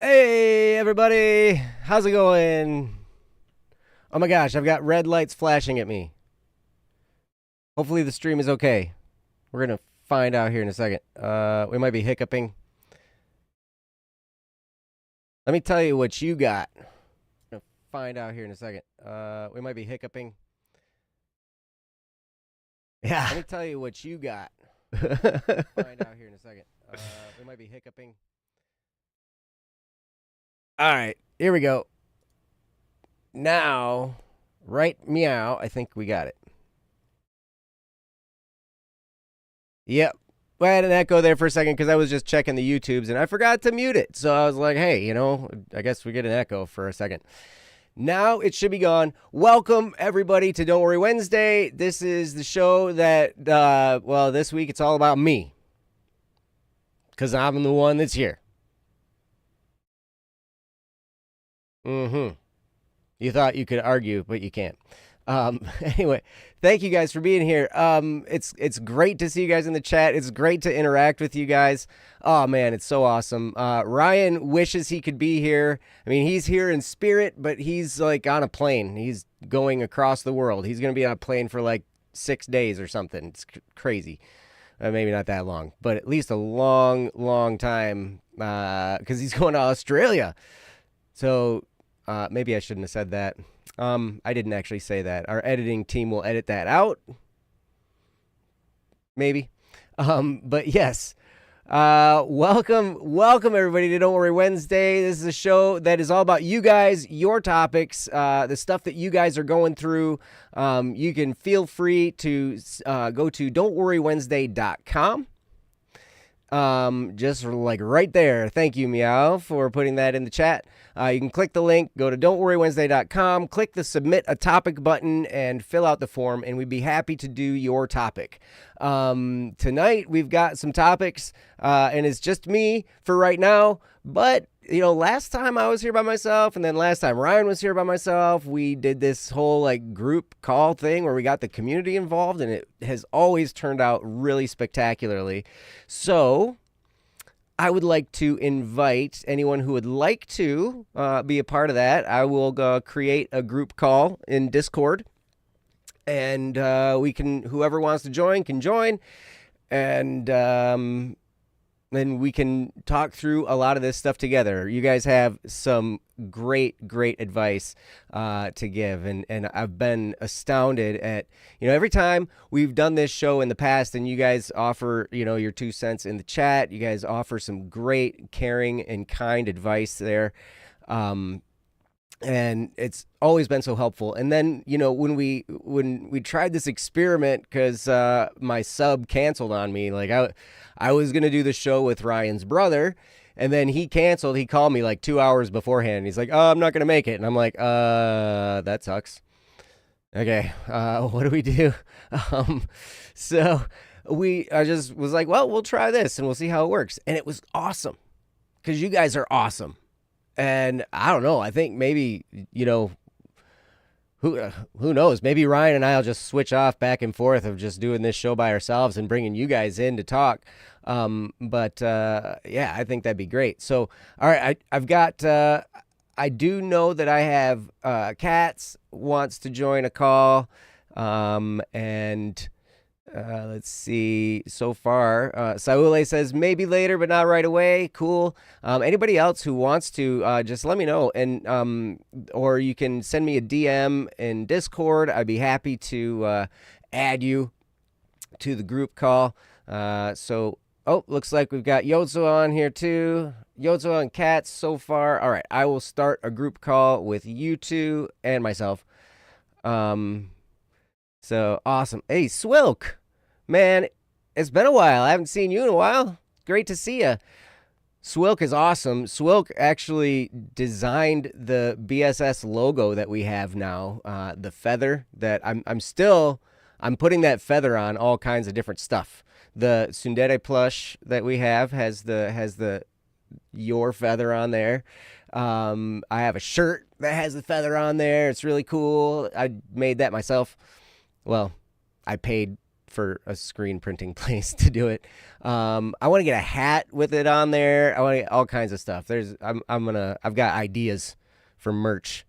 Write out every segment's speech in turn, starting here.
Hey everybody, how's it going? Oh my gosh, I've got red lights flashing at me. Hopefully the stream is okay. We're gonna find out here in a second. We might be hiccuping. Let me tell you what you got. We're gonna find out here in a second. We might be hiccuping. Yeah. Let me tell you what you got. Find out here in a second. We might be hiccuping. All right, here we go. Now, right meow, I think we got it. Yep. Well, I had an echo there for a second because I was just checking the YouTubes and I forgot to mute it. So I was like, hey, I guess we get an echo for a second. Now it should be gone. Welcome, everybody, to Don't Worry Wednesday. This is the show that, this week it's all about me because I'm the one that's here. You thought you could argue, but you can't. Anyway, thank you guys for being here. It's great to see you guys in the chat. It's great to interact with you guys. Oh man, it's so awesome. Ryan wishes he could be here. I mean, he's here in spirit, but he's like on a plane. He's going across the world. He's going to be on a plane for like 6 days or something. It's crazy. Maybe not that long, but at least a long, long time because he's going to Australia. So maybe I shouldn't have said that. I didn't actually say that. Our editing team will edit that out. Maybe. But yes. Welcome everybody to Don't Worry Wednesday. This is a show that is all about you guys, your topics, the stuff that you guys are going through. You can feel free to go to don'tworrywednesday.com. Just like right there. Thank you, Meow, for putting that in the chat. You can click the link, go to don'tworrywednesday.com, click the submit a topic button, and fill out the form, and we'd be happy to do your topic. Tonight, we've got some topics, and it's just me for right now, but last time I was here by myself, and then last time Ryan was here by myself, we did this whole like group call thing where we got the community involved, and it has always turned out really spectacularly. So I would like to invite anyone who would like to be a part of that. I will create a group call in Discord, and whoever wants to join can join, and then we can talk through a lot of this stuff together. You guys have some great advice to give, and I've been astounded at every time we've done this show in the past, and you guys offer your 2 cents in the chat. You guys offer some great, caring, and kind advice there. And it's always been so helpful. And then when we tried this experiment, because my sub canceled on me, like I was gonna do the show with Ryan's brother, and then he canceled. He called me like 2 hours beforehand. He's like, "Oh, I'm not gonna make it," and I'm like, that sucks. Okay, what do we do? So I just was like, well, we'll try this and we'll see how it works. And it was awesome because you guys are awesome. And I don't know. I think maybe, who knows? Maybe Ryan and I will just switch off back and forth of just doing this show by ourselves and bringing you guys in to talk. Yeah, I think that'd be great. So, all right, I've got. I do know that I have Katz wants to join a call, and. Let's see. So far, Saule says maybe later, but not right away. Cool. Anybody else who wants to, just let me know, and or you can send me a DM in Discord. I'd be happy to add you to the group call. Looks like we've got Yozo on here too. Yozo and Katz so far. All right, I will start a group call with you two and myself. So awesome. Hey, Swilk. Man, it's been a while. I haven't seen you in a while. Great to see you. Swilk is awesome. Swilk actually designed the BSS logo that we have now. The feather that I'm putting that feather on all kinds of different stuff. The Tsundere plush that we have has the your feather on there. I have a shirt that has the feather on there. It's really cool. I made that myself. Well, I paid for a screen printing place to do it. I want to get a hat with it on there. I want to get all kinds of stuff. I've got ideas for merch.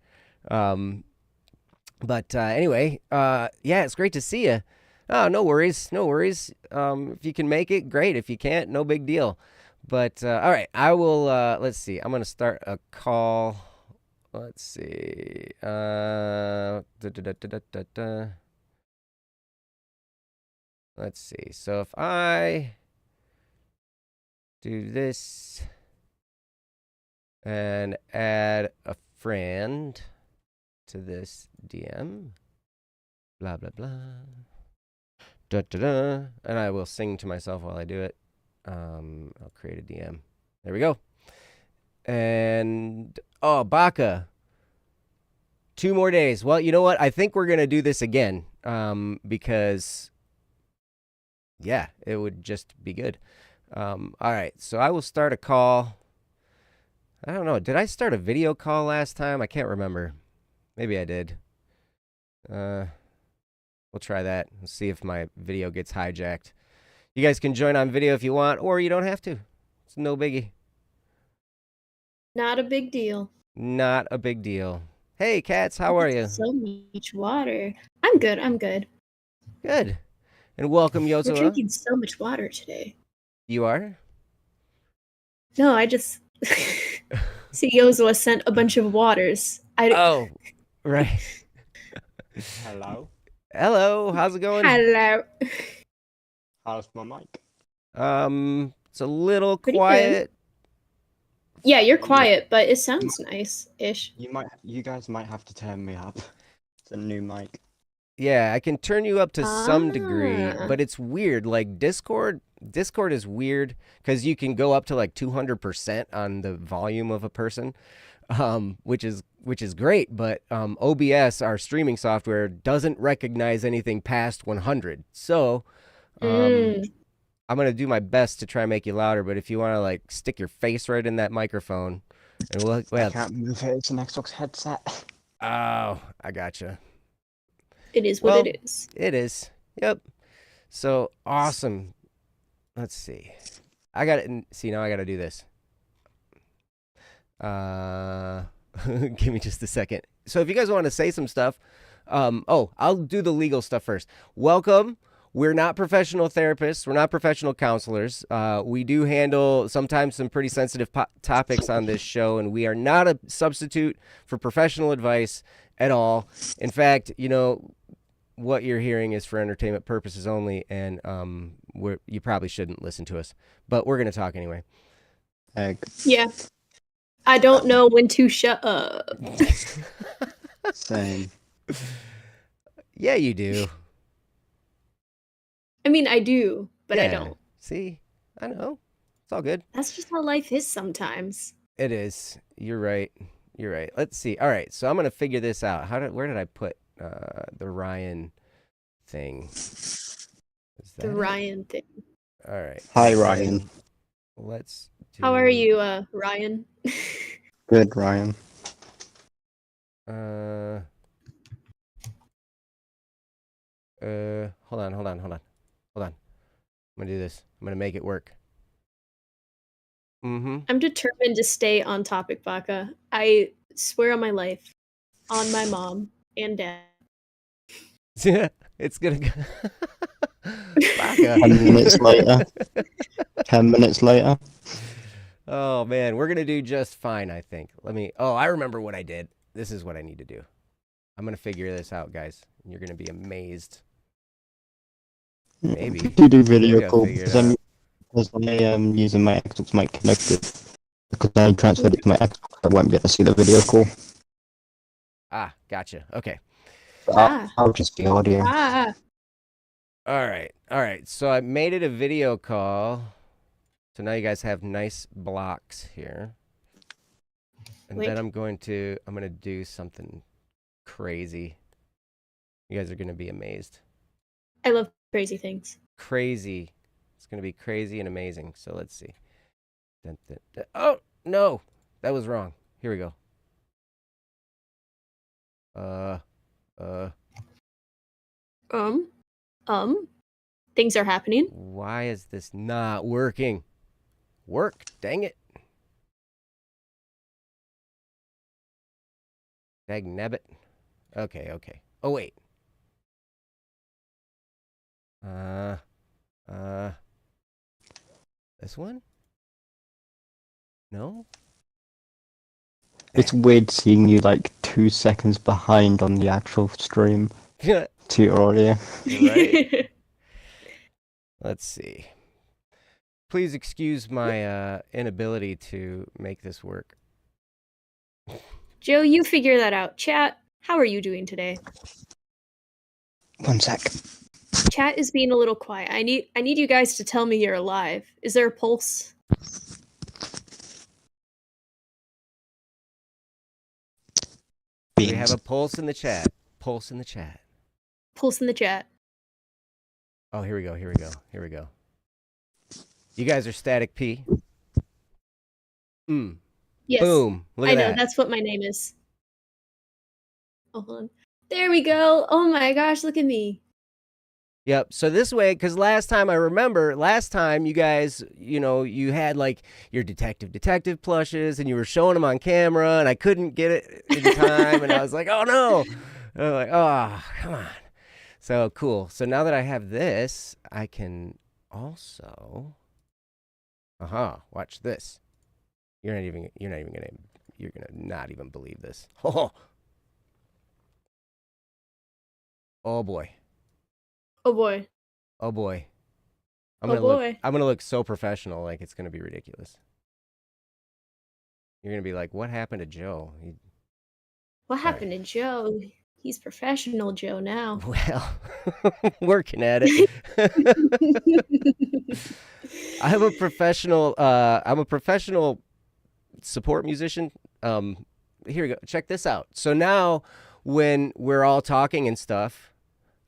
But anyway, yeah, it's great to see you. Oh, no worries, no worries. If you can make it, great. If you can't, no big deal. But all right, I will. Let's see. I'm gonna start a call. Let's see. Let's see. So if I do this and add a friend to this DM, blah blah blah. And I will sing to myself while I do it. I'll create a DM. There we go. And Baka, 2 more days. Well, you know what? I think we're gonna do this again. Because yeah, it would just be good. All right, so I will start a call. I don't know. Did I start a video call last time? I can't remember. Maybe I did. We'll try that. Let's see if my video gets hijacked. You guys can join on video if you want, or you don't have to. It's no biggie. Not a big deal. Not a big deal. Hey, Cats, how are you? So much water. I'm good. I'm good. Good. And welcome, We're Yosua. drinking so much water today. You are? No, I just see Yozua sent a bunch of waters. Oh, right. Hello. Hello. How's it going? Hello. How's my mic? It's a little Pretty quiet. Yeah, you're quiet, but it sounds nice-ish. You guys might have to turn me up. It's a new mic. Yeah, I can turn you up to some degree, Ah. but it's weird. Like Discord is weird because you can go up to like 200% on the volume of a person, which is great. But OBS, our streaming software, doesn't recognize anything past 100. So I'm gonna do my best to try and make you louder. But if you want to like stick your face right in that microphone, and I can't move it. It's an Xbox headset. Oh, I gotcha. It is what it is. It is. Yep. So awesome. Let's see. I got it. See, now I got to do this. Give me just a second. So if you guys want to say some stuff, I'll do the legal stuff first. Welcome. We're not professional therapists. We're not professional counselors. We do handle sometimes some pretty sensitive topics on this show, and we are not a substitute for professional advice at all. In fact, what you're hearing is for entertainment purposes only, and you probably shouldn't listen to us, but we're going to talk anyway. Yeah. I don't know when to shut up. Same. Yeah, you do. I mean, I do, but I Yeah. don't. See? I know. It's all good. That's just how life is sometimes. It is. You're right. You're right. Let's see. All right, so I'm going to figure this out. Where did I put the Ryan thing? The Ryan thing. All right. Hi, Ryan. Let's do... How are you, Ryan? Good, Ryan. Hold on. I'm gonna do this. I'm gonna make it work. I'm determined to stay on topic, Baka. I swear on my life. On my mom and dad. Yeah, it's gonna go. Baka. 10 minutes later. 10 minutes later. Oh man, we're gonna do just fine, I think. I remember what I did. This is what I need to do. I'm gonna figure this out, guys. You're gonna be amazed. Maybe. You do video call Figure it because I am using my Xbox mic connected. Because I transferred it to my Xbox, I won't be able to see the video call. Ah, gotcha. Okay. I'll just be audio. Ah. All right. So I made it a video call. So now you guys have nice blocks here. And then I'm going to do something crazy. You guys are going to be amazed. I love crazy things. Crazy. It's going to be crazy and amazing. So let's see. Oh, no. That was wrong. Here we go. Things are happening. Why is this not working? Work, dang it. Dang nabbit. Okay. Oh, wait. This one? No? It's weird seeing you like 2 seconds behind on the actual stream to your audio. Right? Let's see. Please excuse my inability to make this work. Joe, you figure that out. Chat, how are you doing today? 1 sec. Chat is being a little quiet. I need you guys to tell me you're alive. Is there a pulse? We have a pulse in the chat. Pulse in the chat. Pulse in the chat. Oh, here we go. You guys are Static P. Yes. Boom. Look at I know, that. that's what my name is. Oh, hold on. There we go. Oh my gosh, look at me. Yep. So this way, because last time you guys, you had like your detective plushes and you were showing them on camera and I couldn't get it in time. And I was like, oh no. And I'm like, oh, come on. So cool. So now that I have this, I can also, watch this. You're gonna not even believe this. Oh boy. Oh boy. Oh boy. I'm Oh gonna boy. I'm gonna look so professional, like it's gonna be ridiculous. You're gonna be like, what happened to Joe? What happened to Joe? He's professional Joe now. Well, working at it. I'm a professional support musician. Here we go. Check this out. So now when we're all talking and stuff,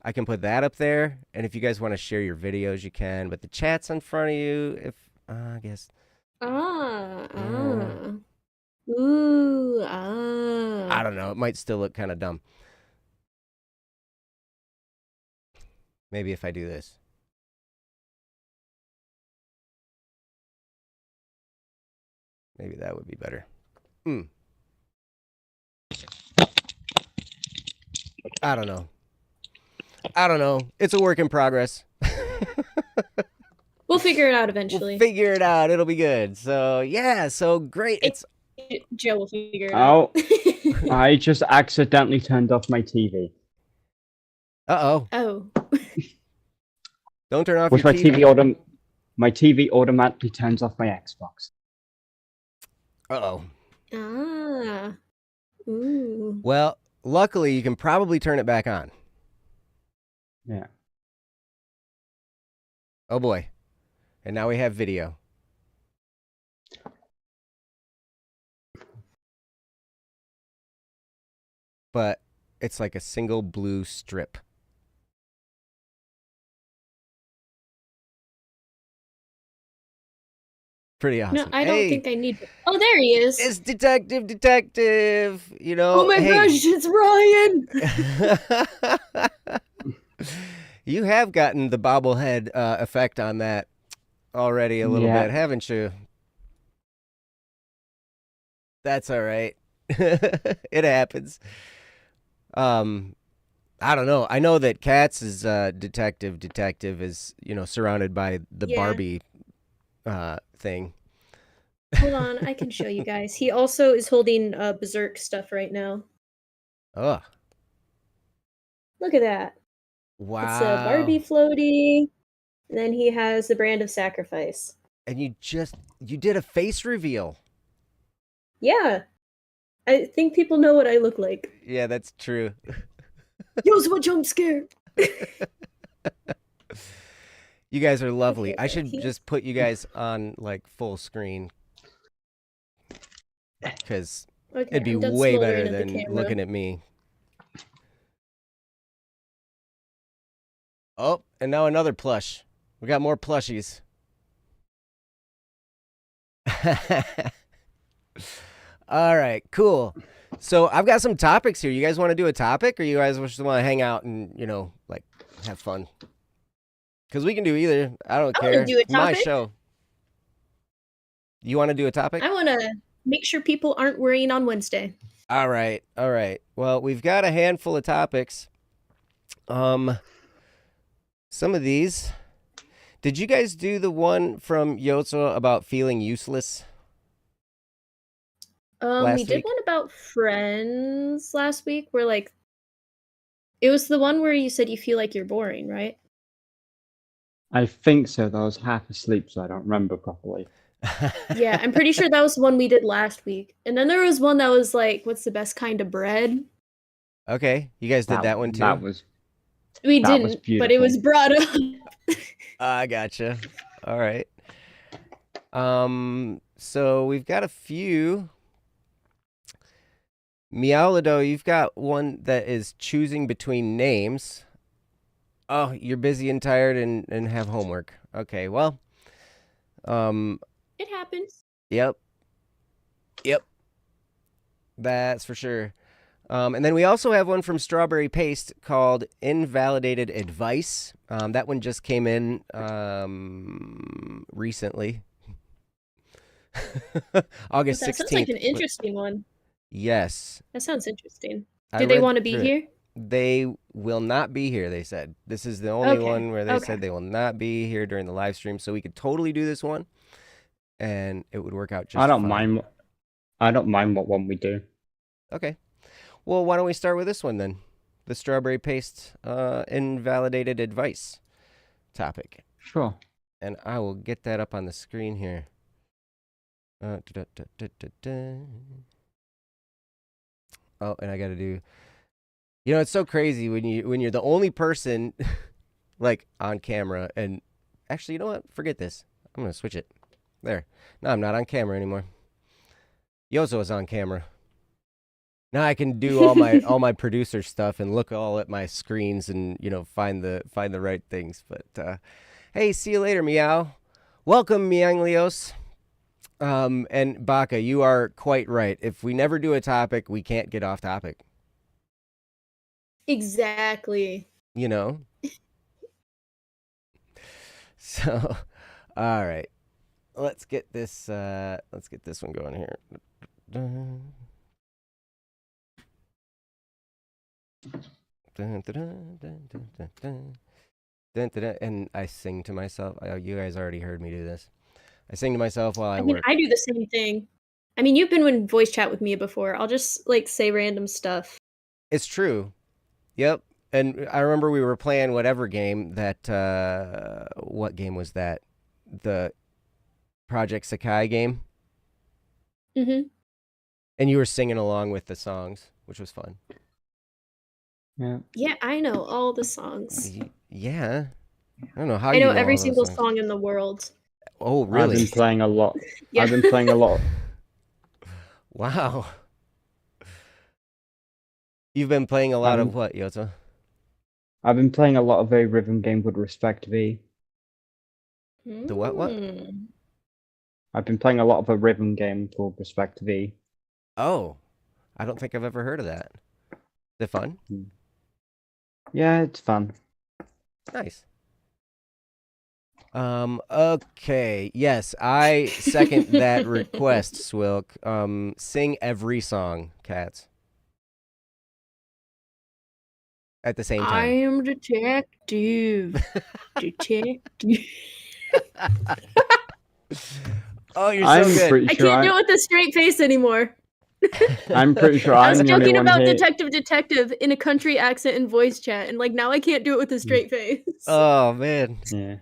I can put that up there. And if you guys want to share your videos, you can. But the chat's in front of you. I guess. Ooh, I don't know. It might still look kind of dumb. Maybe if I do this. Maybe that would be better. I don't know. It's a work in progress. We'll figure it out eventually. It'll be good. So, yeah. So, great. Joe will figure it out. I just accidentally turned off my TV. Uh-oh. Oh. Don't turn off Which your TV. My TV automatically turns off my Xbox. Uh-oh. Ooh. Well, luckily, you can probably turn it back on. Yeah. Oh, boy. And now we have video. But it's like a single blue strip. Pretty awesome. No, I don't think I need to. Oh, there he is. It's detective. Oh my gosh, it's Ryan. You have gotten the bobblehead effect on that already a little bit, haven't you? That's all right. It happens. I don't know. I know that Katz's detective is, surrounded by the Barbie thing. Hold on, I can show you guys. He also is holding Berserk stuff right now. Oh. Look at that. Wow. It's a Barbie floaty. And then he has the brand of sacrifice. And you did a face reveal. Yeah. I think people know what I look like. Yeah, that's true. Yo, so much jump scare. You guys are lovely. Okay, I should just put you guys on like full screen. Because it'd be way better than looking at me. Oh, and now another plush. We got more plushies. All right, cool. So I've got some topics here. You guys want to do a topic, or you guys just want to hang out and, like, have fun? Because we can do either. I don't I care. wanna do a It's my topic. show. You want to do a topic? I want to make sure people aren't worrying on Wednesday. All right. All right. Well, we've got a handful of topics. Some of these. Did you guys do the one from Yozo about feeling useless? We Last did week? one about friends last week where like it was the one where you said you feel like you're boring, right? I think so. Though I was half asleep, so I don't remember properly. Yeah, I'm pretty sure that was the one we did last week. And then there was one that was like, what's the best kind of bread? Okay. You guys did that one too? That was We That was didn't, but it was brought up. I gotcha. All right. So we've got a few. Meowlido, you've got one that is choosing between names. Oh, you're busy and tired and have homework. Okay, well. It happens. Yep. That's for sure. And then we also have one from Strawberry Paste called Invalidated Advice. That one just came in recently. August 16th. That sounds like an interesting one. Yes. That sounds interesting. I Do they read want to be through it. here? They will not be here, they said. This is the only Okay, one where they okay. said they will not be here during the live stream, so we could totally do this one, and it would work out just I don't fine. mind. I don't mind what one we do. Okay. Well, why don't we start with this one then? The Strawberry Paste Invalidated Advice topic. Sure. And I will get that up on the screen here. Oh, and I got to do... You know, it's so crazy when you're the only person like on camera, and actually, you know what? Forget this. I'm going to switch it. There. No, I'm not on camera anymore. Yozo is on camera. Now I can do all my producer stuff and look all at my screens and, you know, find the right things. But hey, see you later, Meow. Welcome, Meanglios. And Baka, you are quite right. If we never do a topic, we can't get off topic. Exactly. You know? So, all right. Let's get this one going here. And I sing to myself. You guys already heard me do this. I sing to myself while I mean, work. I do the same thing. I mean, you've been in voice chat with me before. I'll just like say random stuff. It's true. Yep. And I remember we were playing whatever game that, what game was that? The Project Sakai game? Mm-hmm. And you were singing along with the songs, which was fun. Yeah. Yeah, I know all the songs. Yeah. I don't know how I you know know every all those single songs. song in the world. Oh, really? I've been playing a lot. Yeah. I've been playing a lot. Wow. You've been playing a lot of what, Yozo? I've been playing a lot of a rhythm game called Respect V. The what? Mm. I've been playing a lot of a rhythm game called Respect V. Oh, I don't think I've ever heard of that. Is it fun? Yeah, it's fun. Nice. Okay. Yes, I second that request, Swilk. Sing every song, cats. At the same I time. am detective. Detective. Oh, you're I'm so good. pretty I sure can't do it with a straight face anymore. I'm pretty sure I was I'm the only joking one about here. detective in a country accent in voice chat, and like now I can't do it with a straight face. Oh, man. Yeah.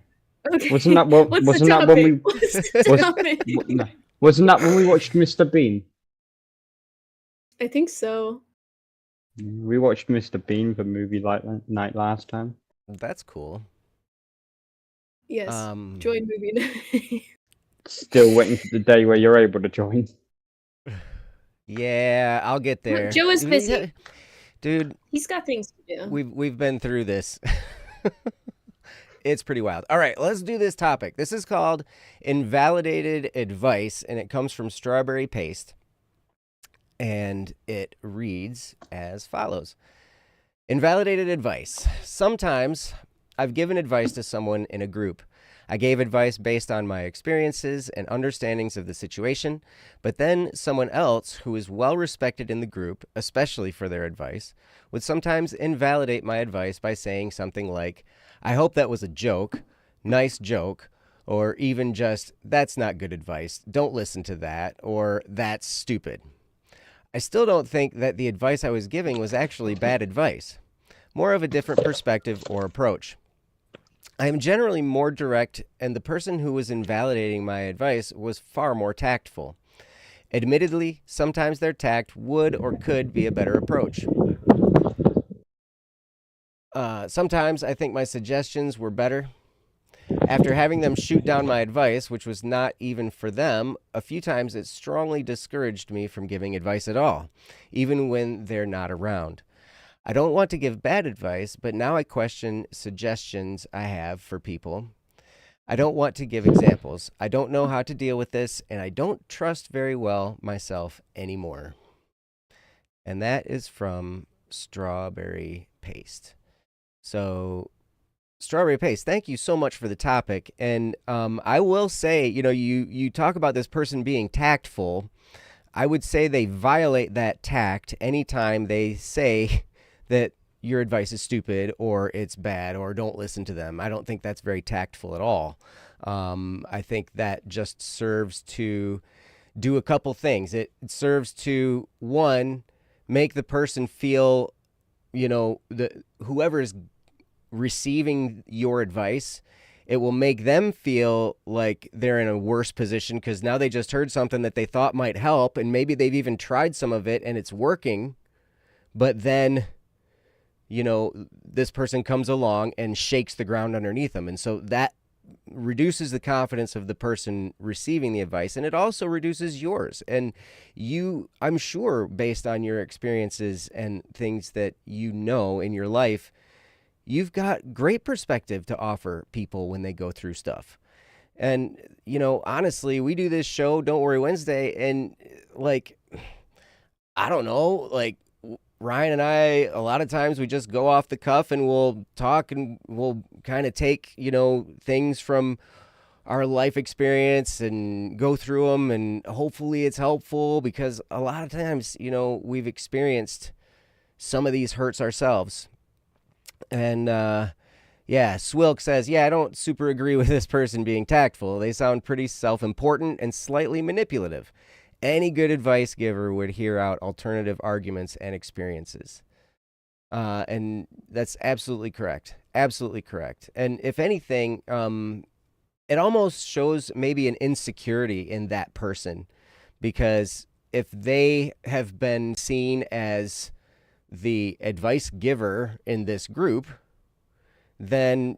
Okay. Wasn't that what? What's Wasn't the that when we? topic? What's the Was, topic? no, wasn't that when we watched Mr. Bean? I think so. We watched Mr. Bean for movie night last time. That's cool. Yes. Join movie night. Still waiting for the day where you're able to join. Yeah, I'll get there. Joe is busy. Dude, He's got things to do. we've been through this. It's pretty wild. All right, let's do this topic. This is called Invalidated Advice, and it comes from Strawberry Paste. And it reads as follows. Invalidated advice. Sometimes I've given advice to someone in a group. I gave advice based on my experiences and understandings of the situation, but then someone else who is well respected in the group, especially for their advice, would sometimes invalidate my advice by saying something like, I hope that was a joke, nice joke, or even just, that's not good advice, don't listen to that, or that's stupid. I still don't think that the advice I was giving was actually bad advice, more of a different perspective or approach. I am generally more direct, and the person who was invalidating my advice was far more tactful. Admittedly, sometimes their tact would or could be a better approach. Sometimes I think my suggestions were better. After having them shoot down my advice, which was not even for them, a few times it strongly discouraged me from giving advice at all, even when they're not around. I don't want to give bad advice, but now I question suggestions I have for people. I don't want to give examples. I don't know how to deal with this, and I don't trust very well myself anymore. And that is from Strawberry Paste. So, Strawberry Paste, thank you so much for the topic. And I will say, you talk about this person being tactful. I would say they violate that tact anytime they say that your advice is stupid or it's bad or don't listen to them. I don't think that's very tactful at all. I think that just serves to do a couple things. It serves to, one, make the person feel, whoever is receiving your advice, it will make them feel like they're in a worse position because now they just heard something that they thought might help, and maybe they've even tried some of it and it's working, but then this person comes along and shakes the ground underneath them. And so that reduces the confidence of the person receiving the advice, and it also reduces yours. And I'm sure, based on your experiences and things that in your life, you've got great perspective to offer people when they go through stuff. And, honestly, we do this show, Don't Worry Wednesday, and I don't know, Ryan and I, a lot of times we just go off the cuff and we'll talk and we'll kind of take, things from our life experience and go through them, and hopefully it's helpful because a lot of times, we've experienced some of these hurts ourselves. And, Swilk says, I don't super agree with this person being tactful. They sound pretty self-important and slightly manipulative. Any good advice giver would hear out alternative arguments and experiences. And that's absolutely correct. Absolutely correct. And if anything, it almost shows maybe an insecurity in that person, because if they have been seen as the advice giver in this group, then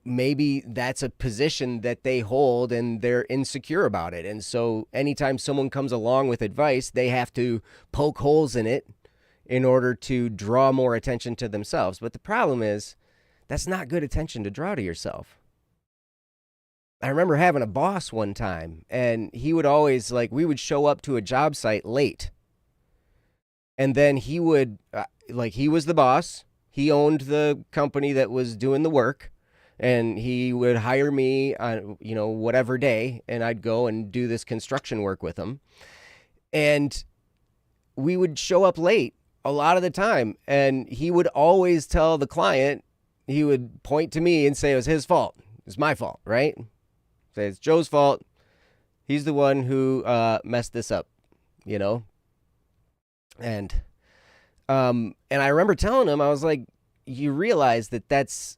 maybe that's a position that they hold and they're insecure about it. And so anytime someone comes along with advice, they have to poke holes in it in order to draw more attention to themselves. But the problem is, that's not good attention to draw to yourself. I remember having a boss one time, and he would always, we would show up to a job site late. And then he would, he was the boss. He owned the company that was doing the work. And he would hire me on, whatever day, and I'd go and do this construction work with him. And we would show up late a lot of the time. And he would always tell the client, he would point to me and say it was his fault. It's my fault, right? Say it's Joe's fault. He's the one who messed this up, And I remember telling him, I was like, you realize that that's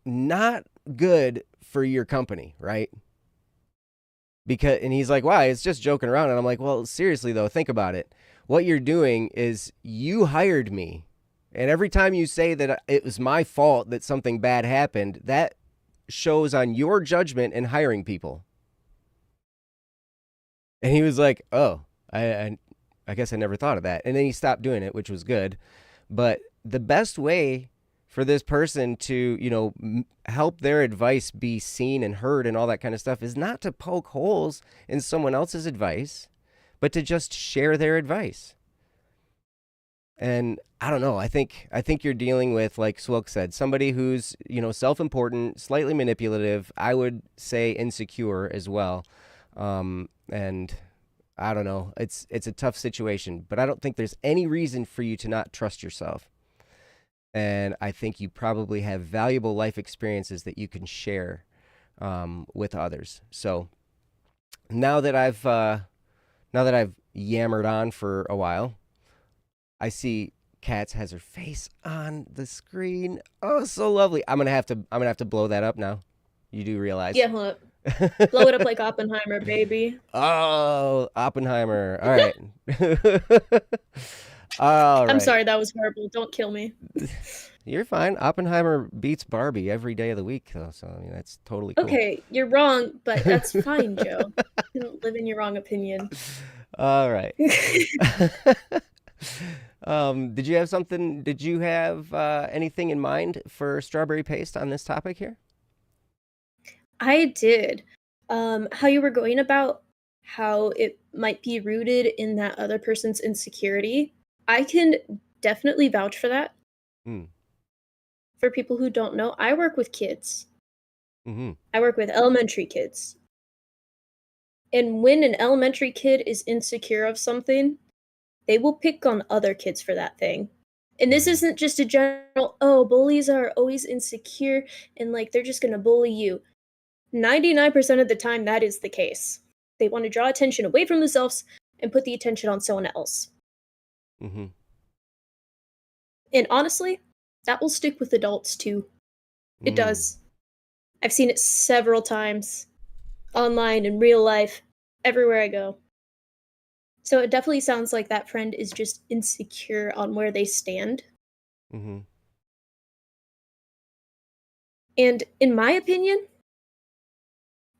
not good for your company, right? And he's like, why? It's just joking around. And I'm like, well, seriously though, think about it. What you're doing is you hired me. And every time you say that it was my fault that something bad happened, that shows on your judgment in hiring people. And he was like, oh, I guess I never thought of that. And then he stopped doing it, which was good. But the best way for this person to, help their advice be seen and heard and all that kind of stuff is not to poke holes in someone else's advice, but to just share their advice. And I don't know. I think you're dealing with, like Swilk said, somebody who's, self-important, slightly manipulative. I would say insecure as well. And I don't know. It's a tough situation, but I don't think there's any reason for you to not trust yourself. And I think you probably have valuable life experiences that you can share with others. So now that I've yammered on for a while, I see Katz has her face on the screen. Oh, so lovely. I'm gonna have to blow that up now. You do realize? Yeah, hold up. Blow it up like Oppenheimer, baby. Oh, Oppenheimer. All right. All right. I'm sorry, that was horrible. Don't kill me. You're fine. Oppenheimer beats Barbie every day of the week, though. So I mean, that's totally cool. Okay, you're wrong, but that's fine, Joe. You don't live in your wrong opinion. All right. Did you have something? Did you have anything in mind for strawberry paste on this topic here? I did. How you were going about how it might be rooted in that other person's insecurity. I can definitely vouch for that. Hmm. For people who don't know, I work with kids. Mm-hmm. I work with elementary kids. And when an elementary kid is insecure of something, they will pick on other kids for that thing. And this isn't just a general, oh, bullies are always insecure and like they're just going to bully you. 99% of the time, that is the case. They want to draw attention away from themselves and put the attention on someone else. Mm-hmm. And honestly, that will stick with adults too. It does. I've seen it several times, online, in real life, everywhere I go. So it definitely sounds like that friend is just insecure on where they stand. Mm-hmm. And in my opinion,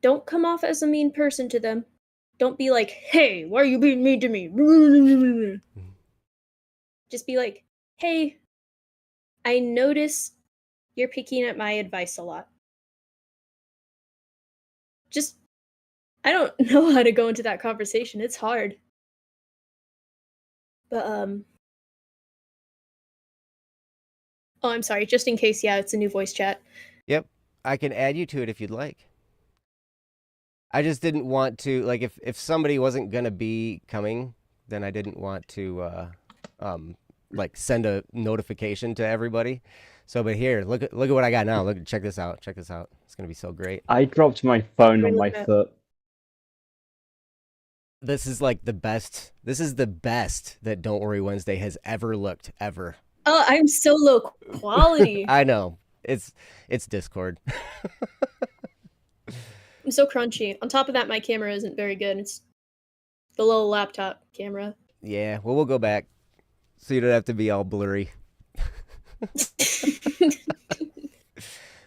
don't come off as a mean person to them. Don't be like, hey, why are you being mean to me? Just be like, hey, I notice you're picking at my advice a lot. Just, I don't know how to go into that conversation. It's hard. But, oh, I'm sorry. Just in case, yeah, it's a new voice chat. Yep. I can add you to it if you'd like. I just didn't want to, like, if somebody wasn't gonna be coming, then I didn't want to like send a notification to everybody. So, but here, look at what I got now. Check this out. Check this out. It's gonna be so great. I dropped my phone What are on you my looking at? foot. This is like the best. This is the best that Don't Worry Wednesday has ever looked ever. Oh, I'm so low quality. I know. It's Discord. I'm so crunchy. On top of that, my camera isn't very good. It's the little laptop camera. Yeah. Well, we'll go back so you don't have to be all blurry.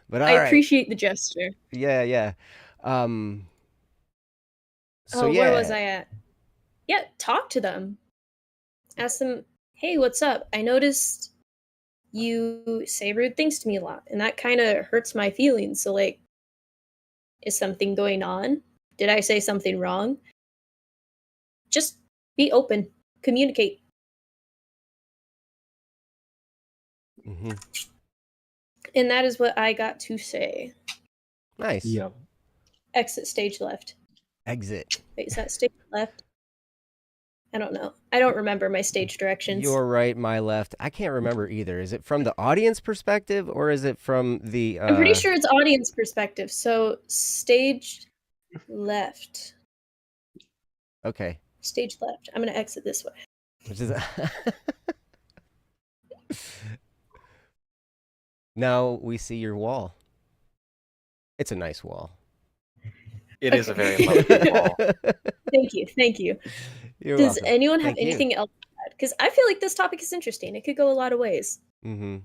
But all I right. appreciate the gesture. Yeah, yeah. So yeah. Where was I at? Yeah, talk to them. Ask them, hey, what's up? I noticed you say rude things to me a lot, and that kind of hurts my feelings. So, like, is something going on? Did I say something wrong? Just be open. Communicate. Mm-hmm. And that is what I got to say. Nice. Yeah. Exit stage left. Exit. Wait, is that stage left? I don't know. I don't remember my stage directions. Your right, my left. I can't remember either. Is it from the audience perspective or is it from the I'm pretty sure it's audience perspective. So stage left. Okay. Stage left. I'm going to exit this way. Which is Now we see your wall. It's a nice wall. It is a Okay. very lovely wall. Thank you. Thank you. You're Does welcome. anyone have Thank you. anything else to add? Because I feel like this topic is interesting. It could go a lot of ways. Mm-hmm.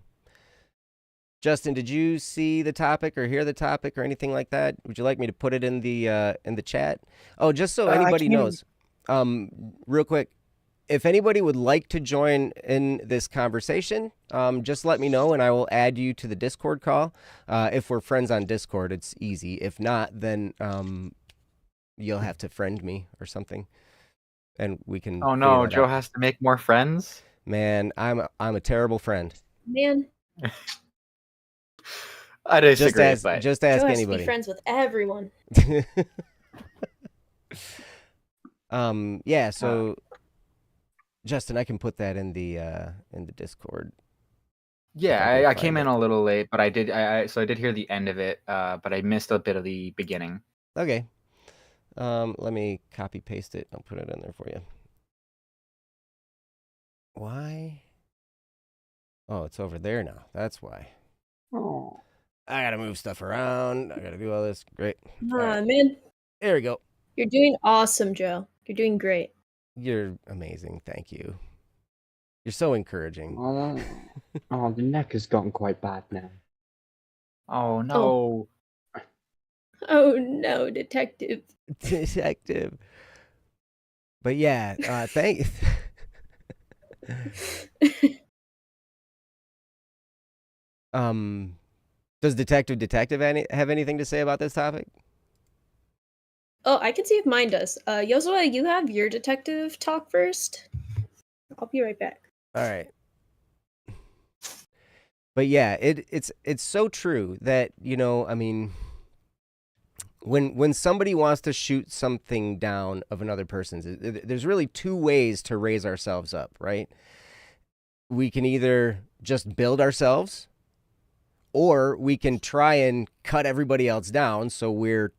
Justin, did you see the topic or hear the topic or anything like that? Would you like me to put it in the chat? Oh, just so anybody knows, real quick, if anybody would like to join in this conversation, just let me know and I will add you to the Discord call. If we're friends on Discord, it's easy. If not, then you'll have to friend me or something, and we can. Oh figure no, that Joe out. has to make more friends? Man, I'm a terrible friend. Man, I disagree, but Just Joe ask has to be anybody. friends with everyone. Yeah, so Justin, I can put that in the Discord. yeah, I can I came find in it. a little late, but I did. So I did hear the end of it, but I missed a bit of the beginning. Okay. Let me copy paste it. I'll put it in there for you. Why? Oh, it's over there now. That's why. Oh. I gotta move stuff around. I gotta do all this. Great. All right. Man, There we go. you're doing awesome, Joe. You're doing great. You're amazing. Thank you. You're so encouraging. Oh, the neck has gotten quite bad now. Oh no! Oh no, detective. Detective. But yeah, thank. Does Detective have anything to say about this topic? Oh, I can see if mine does. Yozua, you have your detective talk first. I'll be right back. All right. But yeah, it's so true that, I mean, when somebody wants to shoot something down of another person's, there's really two ways to raise ourselves up, right? We can either just build ourselves, or we can try and cut everybody else down so we're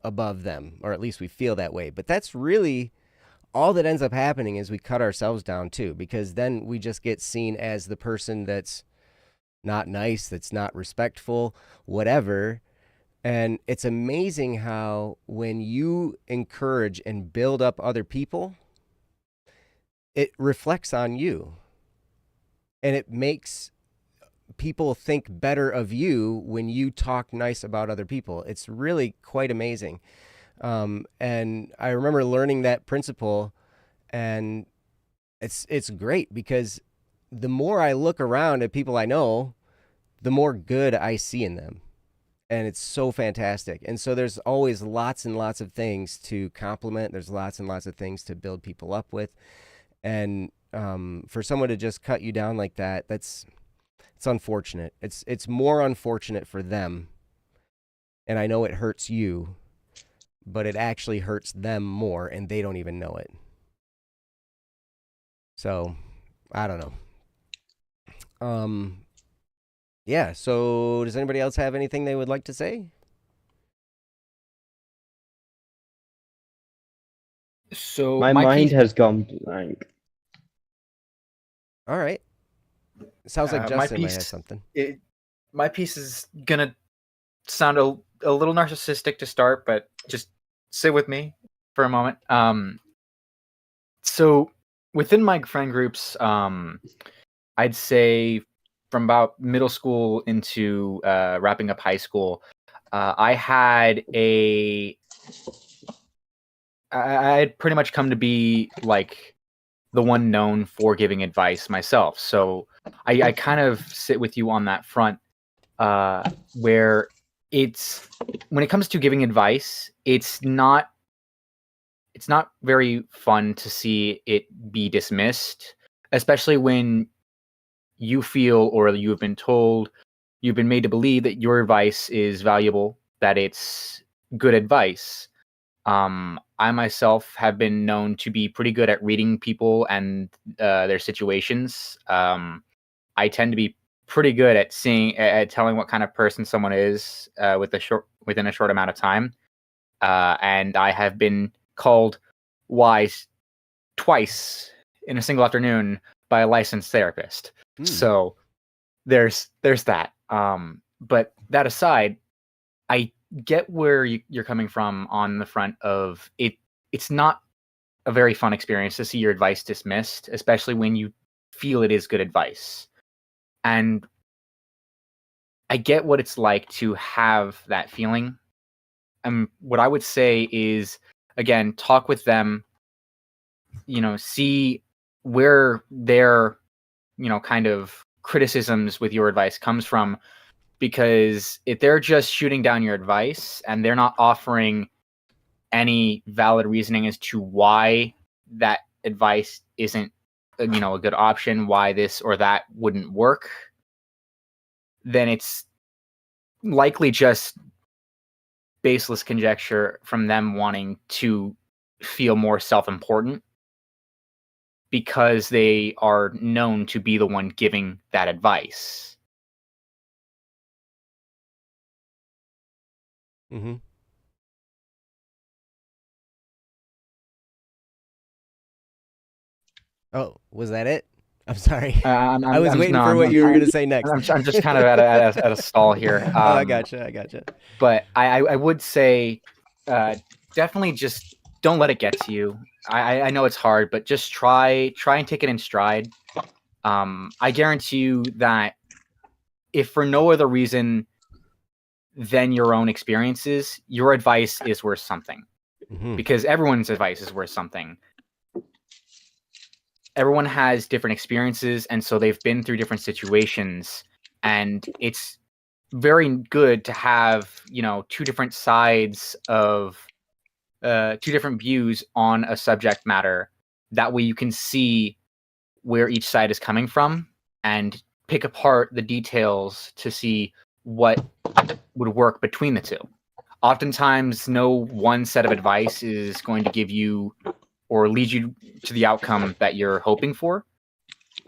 above them, or at least we feel that way. But that's really all that ends up happening, is we cut ourselves down too, because then we just get seen as the person that's not nice, that's not respectful, whatever. And it's amazing how when you encourage and build up other people, it reflects on you. And it makes people think better of you when you talk nice about other people. It's really quite amazing. And I remember learning that principle, and it's great because the more I look around at people I know, the more good I see in them. And it's so fantastic. And so there's always lots and lots of things to compliment. There's lots and lots of things to build people up with. And for someone to just cut you down like that, it's unfortunate. It's more unfortunate for them. And I know it hurts you, but it actually hurts them more, and they don't even know it. So, I don't know. Yeah, so does anybody else have anything they would like to say? So My mind has gone blank. All right. Sounds like my Justin might have piece, something. my piece is gonna sound a little narcissistic to start, but just sit with me for a moment. So within my friend groups, I'd say from about middle school into wrapping up high school, I had I had pretty much come to be like the one known for giving advice myself. So I kind of sit with you on that front, where it's, when it comes to giving advice, it's not very fun to see it be dismissed, especially when you feel, or you have been told, you've been made to believe that your advice is valuable, that it's good advice. I myself have been known to be pretty good at reading people and their situations. I tend to be pretty good at telling what kind of person someone is within a short amount of time. And I have been called wise twice in a single afternoon by a licensed therapist. So there's that. But that aside, I get where you're coming from on the front of it. It's not a very fun experience to see your advice dismissed, especially when you feel it is good advice. And I get what it's like to have that feeling. And what I would say is, again, talk with them, see where their, kind of criticisms with your advice comes from. Because if they're just shooting down your advice and they're not offering any valid reasoning as to why that advice isn't a good option why this or that wouldn't work, then it's likely just baseless conjecture from them wanting to feel more self-important because they are known to be the one giving that advice. Mm-hmm. Oh, was that it? I'm sorry. I was waiting for what you were going to say next. I'm just kind of at a stall here. Oh, I gotcha. But I would say definitely just don't let it get to you. I know it's hard, but just try and take it in stride. I guarantee you that if for no other reason than your own experiences, your advice is worth something. Mm-hmm. Because everyone's advice is worth something. Everyone has different experiences, and so they've been through different situations, and it's very good to have, two different sides of two different views on a subject matter. That way you can see where each side is coming from and pick apart the details to see what would work between the two. Oftentimes, no one set of advice is going to give you or lead you to the outcome that you're hoping for.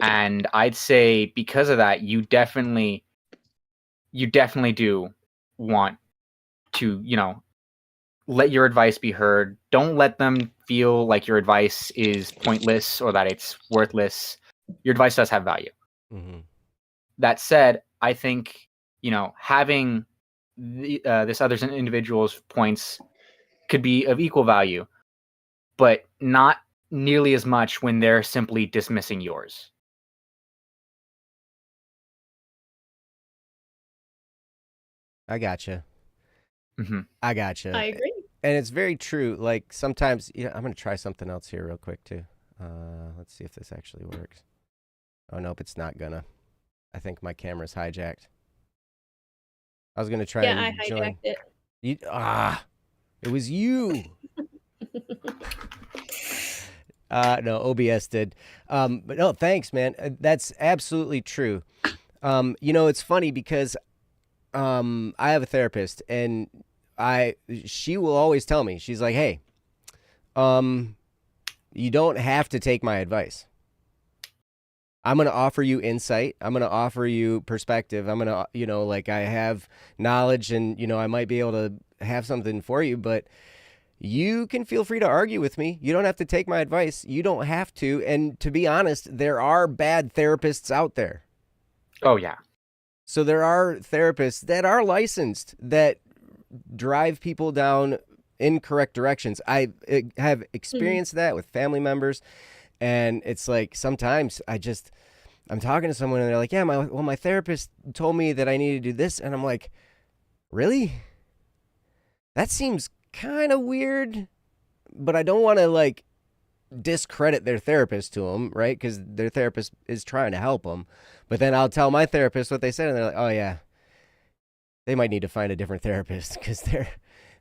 And I'd say because of that, you definitely do want to, let your advice be heard. Don't let them feel like your advice is pointless or that it's worthless. Your advice does have value. Mm-hmm. That said, I think, having this other individual's points could be of equal value, but not nearly as much when they're simply dismissing yours. I gotcha. Mm-hmm. I gotcha. I agree. And it's very true. Like sometimes, I'm going to try something else here real quick too. Let's see if this actually works. Oh, nope, it's not gonna. I think my camera's hijacked. I was going to try and I join. hijacked it. It was you. No, OBS did. But no, thanks, man. That's absolutely true. It's funny because I have a therapist, and she will always tell me, she's like, hey, you don't have to take my advice. I'm going to offer you insight. I'm going to offer you perspective. I'm going to, I have knowledge, and, I might be able to have something for you, but you can feel free to argue with me. You don't have to take my advice. You don't have to. And to be honest, there are bad therapists out there. Oh, yeah. So there are therapists that are licensed that drive people down incorrect directions. I have experienced that with family members. And it's like sometimes I'm talking to someone and they're like, yeah, my therapist told me that I need to do this. And I'm like, really? That seems kind of weird, but I don't want to discredit their therapist to them, right? Because their therapist is trying to help them. But then I'll tell my therapist what they said, and they're like, oh yeah, they might need to find a different therapist because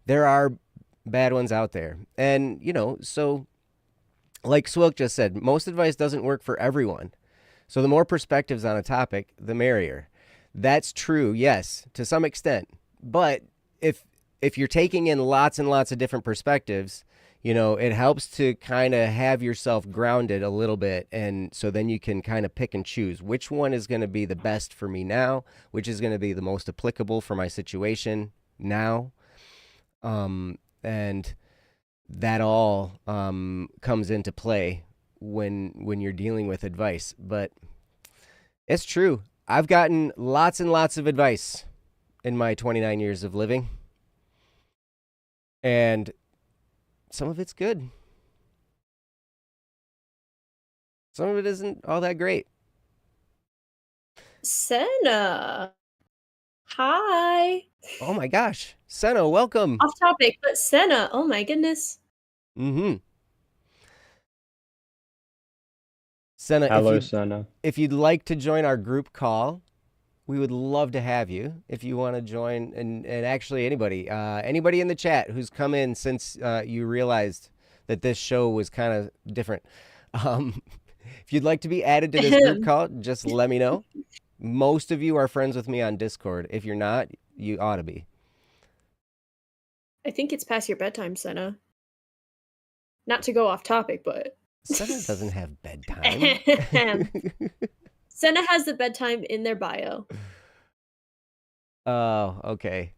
there are bad ones out there. And, so like Swilk just said, most advice doesn't work for everyone. So the more perspectives on a topic, the merrier. That's true, yes, to some extent. But if you're taking in lots and lots of different perspectives, it helps to kind of have yourself grounded a little bit. And so then you can kind of pick and choose which one is going to be the best for me now, which is going to be the most applicable for my situation now. And that all comes into play when you're dealing with advice. But it's true. I've gotten lots and lots of advice in my 29 years of living. And some of it's good. Some of it isn't all that great. Senna. Hi. Oh my gosh. Senna, welcome. Off topic, but Senna. Oh my goodness. Mm-hmm. Senna, Hello, Senna. if you'd like to join our group call, we would love to have you. If you want to join, and actually anybody in the chat who's come in since you realized that this show was kind of different, If you'd like to be added to this group call, just let me know. Most of you are friends with me on Discord. If you're not, you ought to be. I think it's past your bedtime, Senna. Not to go off topic, but Senna doesn't have bedtime. Senna has the bedtime in their bio. Oh, okay.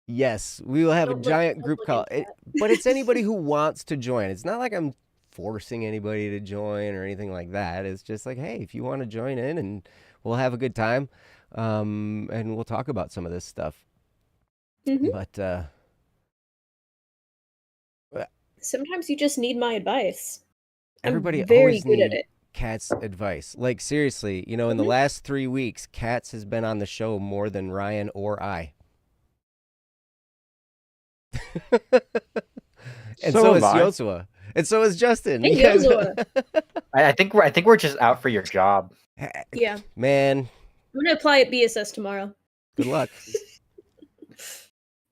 Yes, we will have a Don't look- giant don't group look call. into But it's anybody who wants to join. It's not like I'm forcing anybody to join or anything like that. It's just like, hey, if you want to join in, and we'll have a good time, and we'll talk about some of this stuff. Mhm. But Sometimes you just need my advice. everybody I'm very always good at need it. Kat's advice. Like seriously, in the last 3 weeks, Kat's has been on the show more than Ryan or I. And so is am I. Yosua. And so is Justin. Hey, You guys- Yosua. I think we're just out for your job. Yeah. Man, I'm gonna apply at BSS tomorrow. good luck.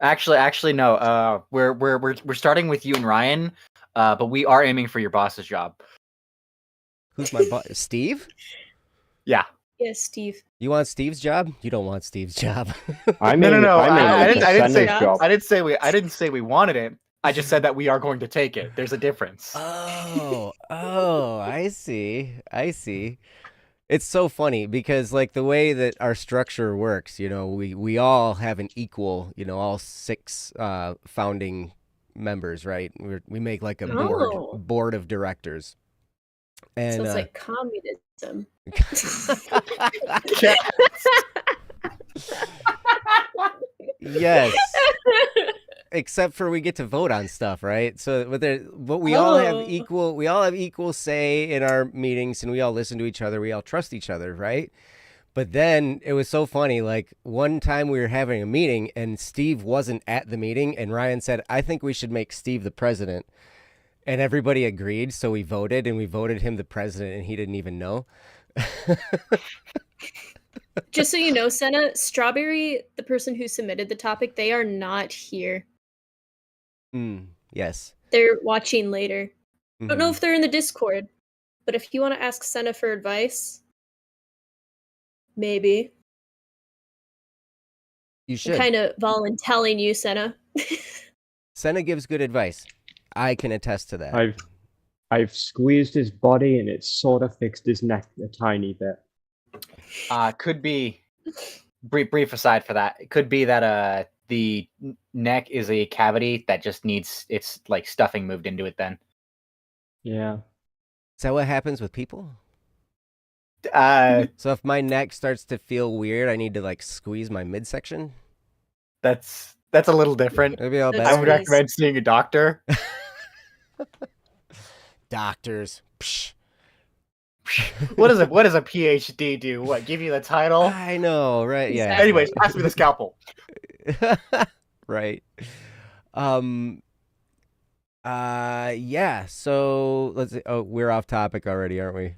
Actually, no. We're starting with you and Ryan, but we are aiming for your boss's job. Who's my boss? Steve? Yeah. Yes, Steve. You want Steve's job? You don't want Steve's job. I No, mean, no. I I didn't say. job. I didn't say we wanted it. I just said that we are going to take it. There's a difference. Oh, I see. It's so funny because like the way that our structure works, we all have an equal, all 6 founding members, right? We make like a Oh. board of directors. And So it's like communism. yes. Except for we get to vote on stuff, right? So, but we all have equal say in our meetings, and we all listen to each other. We all trust each other, right? But then it was so funny. Like one time we were having a meeting, and Steve wasn't at the meeting, and Ryan said, "I think we should make Steve the president," and everybody agreed. So we voted, and we voted him the president, and he didn't even know. Just so you know, Senna, Strawberry, the person who submitted the topic, they are not here. Yes. They're watching later. I don't know Mhm. if they're in the Discord, but if you want to ask Senna for advice, maybe. You I'm should. kind of voluntelling you, Senna. Senna gives good advice. I can attest to that. I've squeezed his body and it's sort of fixed his neck a tiny bit. Could be brief aside for that. It could be that the neck is a cavity that just needs its like stuffing moved into it. Then Yeah. Is that what happens with people? uh, So if my neck starts to feel weird, I need to like squeeze my midsection? that's a little different. Maybe all That's I better. would recommend seeing a doctor. Doctors. Psh. What does a PhD do? What, give you the title? I know, right? Yeah. Exactly. Anyways, pass me the scalpel. Right. Yeah. So let's see. Oh, we're off topic already, aren't we?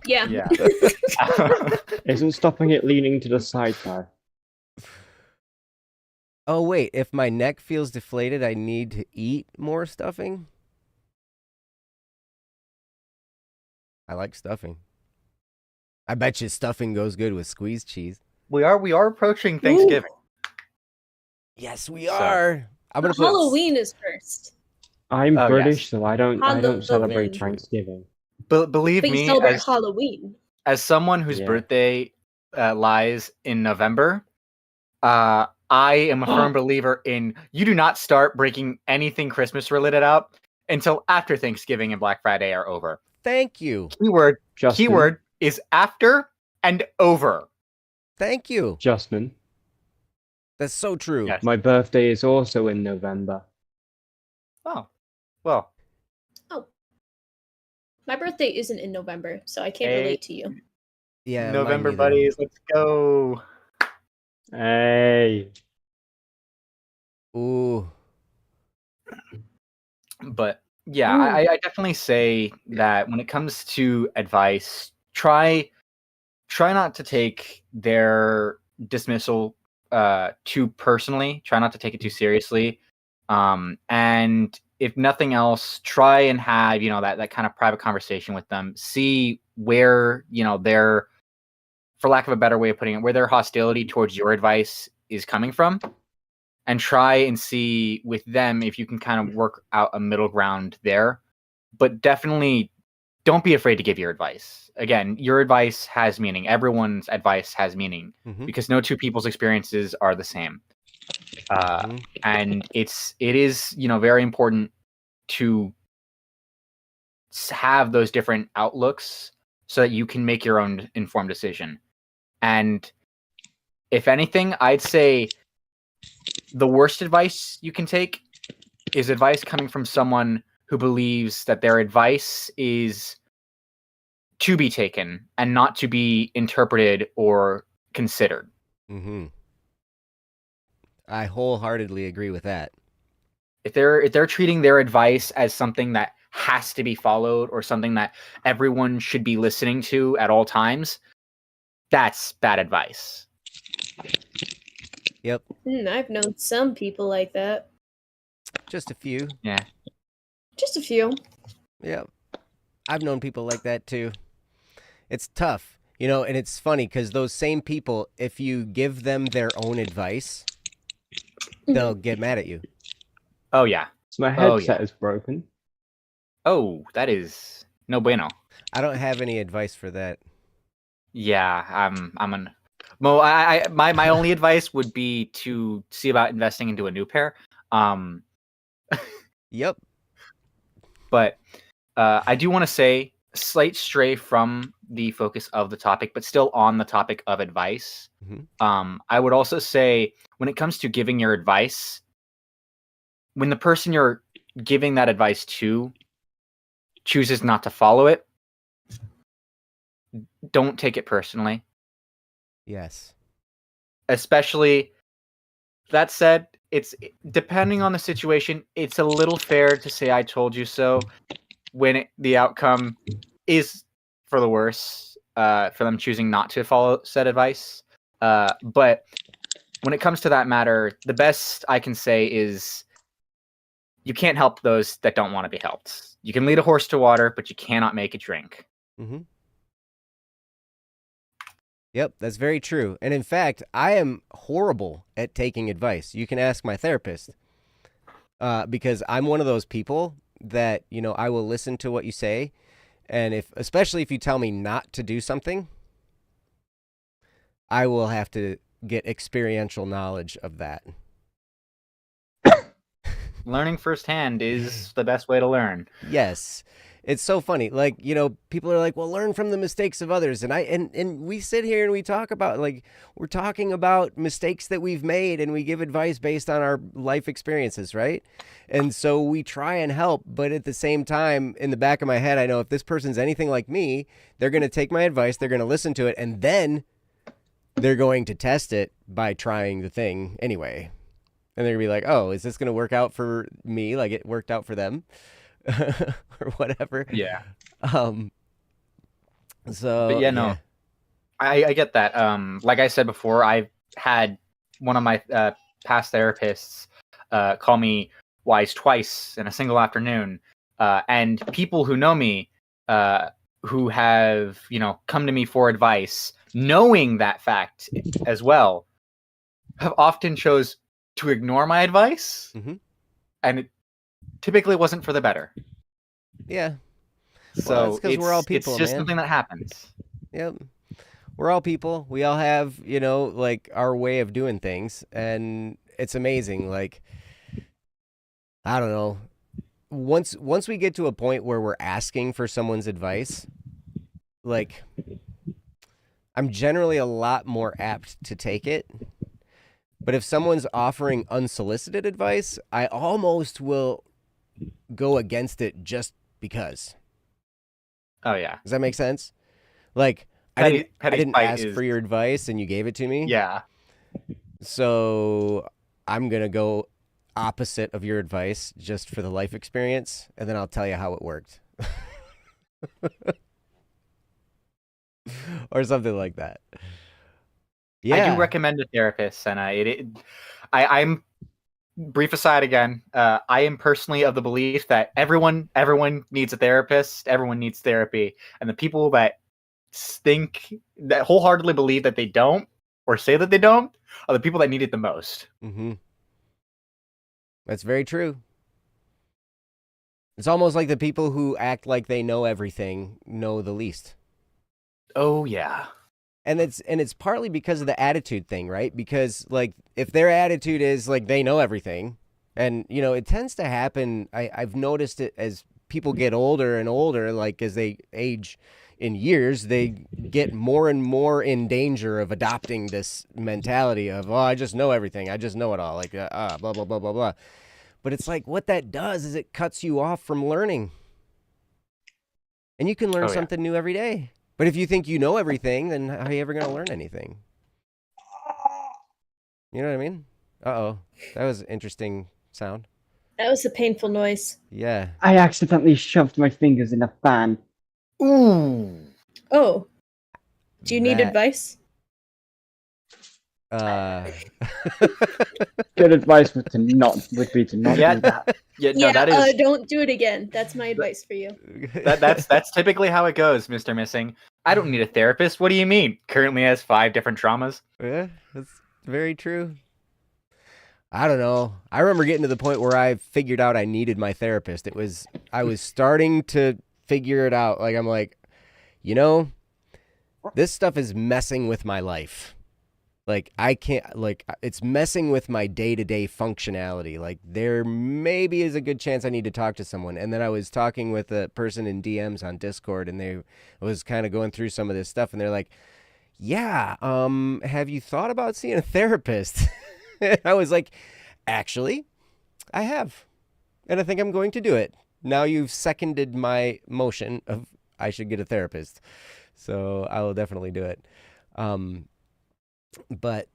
Yeah. Yeah. Isn't stopping it leaning to the side though? Oh, wait. If my neck feels deflated, I need to eat more stuffing? I like stuffing. I bet you stuffing goes good with squeezed cheese. we are approaching Thanksgiving. Yes, we So- are. I'm gonna put Halloween is first. I'm Oh, British, yes. so I don't Halloween. celebrate True. Thanksgiving. Believe But you me, celebrate Halloween. as someone whose Yeah. birthday lies in November, I am a firm believer in you do not start breaking anything Christmas related out until after Thanksgiving and Black Friday are over. Thank you. Keyword is after and over. Thank you. Justin, That's so true. Yes. my birthday is also in November. Oh, well, My birthday isn't in November, so I can't Hey. relate to you. Yeah. mine November neither. buddies, let's go. Hey. Ooh. But yeah, Mm. I definitely say that when it comes to advice, try not to take their dismissal too personally. Try not to take it too seriously. And if nothing else, try and have, that kind of private conversation with them. See where, their, for lack of a better way of putting it, where their hostility towards your advice is coming from. And try and see with them if you can kind of work out a middle ground there. But definitely don't be afraid to give your advice. Again, your advice has meaning. Everyone's advice has meaning because no two people's experiences are the same. And it is, very important to have those different outlooks so that you can make your own informed decision. And if anything, I'd say the worst advice you can take is advice coming from someone who believes that their advice is to be taken and not to be interpreted or considered. I wholeheartedly agree with that. If they're treating their advice as something that has to be followed or something that everyone should be listening to at all times, that's bad advice. Yep. I've known some people like that. Just a few. Yeah. Just a few. Yep. I've known people like that too. It's tough, and it's funny because those same people, if you give them their own advice, they'll get mad at you. Oh, yeah. So my headset is broken. Oh, that is no bueno. I don't have any advice for that. Yeah, my only advice would be to see about investing into a new pair. Yep. But I do want to say, slight stray from the focus of the topic, but still on the topic of advice. I would also say, when it comes to giving your advice, when the person you're giving that advice to chooses not to follow it, don't take it personally. Yes. Especially, that said, it's depending on the situation, it's a little fair to say I told you so when the outcome is for the worse, for them choosing not to follow said advice. But when it comes to that matter, the best I can say is you can't help those that don't want to be helped. You can lead a horse to water, but you cannot make it drink. Yep, that's very true. And in fact, I am horrible at taking advice. You can ask my therapist because I'm one of those people that, I will listen to what you say. And especially if you tell me not to do something, I will have to get experiential knowledge of that. Learning firsthand is the best way to learn. Yes. It's so funny. Like, people are like, well, learn from the mistakes of others. And we sit here and we talk about, we're talking about mistakes that we've made and we give advice based on our life experiences, right? And so we try and help. But at the same time, in the back of my head, I know if this person's anything like me, they're going to take my advice, they're going to listen to it, and then they're going to test it by trying the thing anyway. And they're going to be like, oh, is this going to work out for me like it worked out for them? Or whatever. Yeah. So but no, I get that. Like I said before, I've had one of my past therapists call me wise twice in a single afternoon. And people who know me, who have, come to me for advice, knowing that fact as well, have often chose to ignore my advice. And it typically wasn't for the better. Yeah. So it's because we're all people, it's just man. something that happens. Yep. We're all people. We all have, our way of doing things. And it's amazing. Like, I don't know. Once we get to a point where we're asking for someone's advice, like, I'm generally a lot more apt to take it. But if someone's offering unsolicited advice, I almost will go against it just because. Oh, yeah. Does that make sense? Like, I didn't ask for your advice and you gave it to me. Yeah. So I'm going to go opposite of your advice just for the life experience, and then I'll tell you how it worked. Or something like that. Yeah. I do recommend a therapist, and I'm brief aside again. I am personally of the belief that everyone needs a therapist. Everyone needs therapy, and the people that wholeheartedly believe that they don't or say that they don't are the people that need it the most. Mm-hmm. That's very true. It's almost like the people who act like they know everything know the least. Oh yeah. And it's partly because of the attitude thing, right? Because like if their attitude is like they know everything, and you know, it tends to happen. I've noticed it as people get older and older, like as they age in years, they get more and more in danger of adopting this mentality of, oh, I just know everything. I just know it all. Like, blah, blah, blah, blah, blah. But it's like what that does is it cuts you off from learning. And you can learn something new every day. But if you think you know everything, then how are you ever going to learn anything? You know what I mean? Uh-oh. That was an interesting sound. That was a painful noise. Yeah. I accidentally shoved my fingers in a fan. Ooh. Oh. Do you need That- advice? Good advice would be to not Yeah. do that. Yeah, no, that is Don't do it again. That's my advice for you. that's typically how it goes, Mr. Missing. I don't need a therapist. What do you mean? Currently has 5 different traumas. Yeah, that's very true. I don't know. I remember getting to the point where I figured out I needed my therapist. I was starting to figure it out. Like, I'm like, you know, this stuff is messing with my life. Like, I can't, like, it's messing with my day-to-day functionality. Like, there maybe is a good chance I need to talk to someone. And then I was talking with a person in DMs on Discord, and they was kind of going through some of this stuff, and they're like, yeah, have you thought about seeing a therapist? I was like, actually, I have. And I think I'm going to do it. Now you've seconded my motion of I should get a therapist. So I will definitely do it. But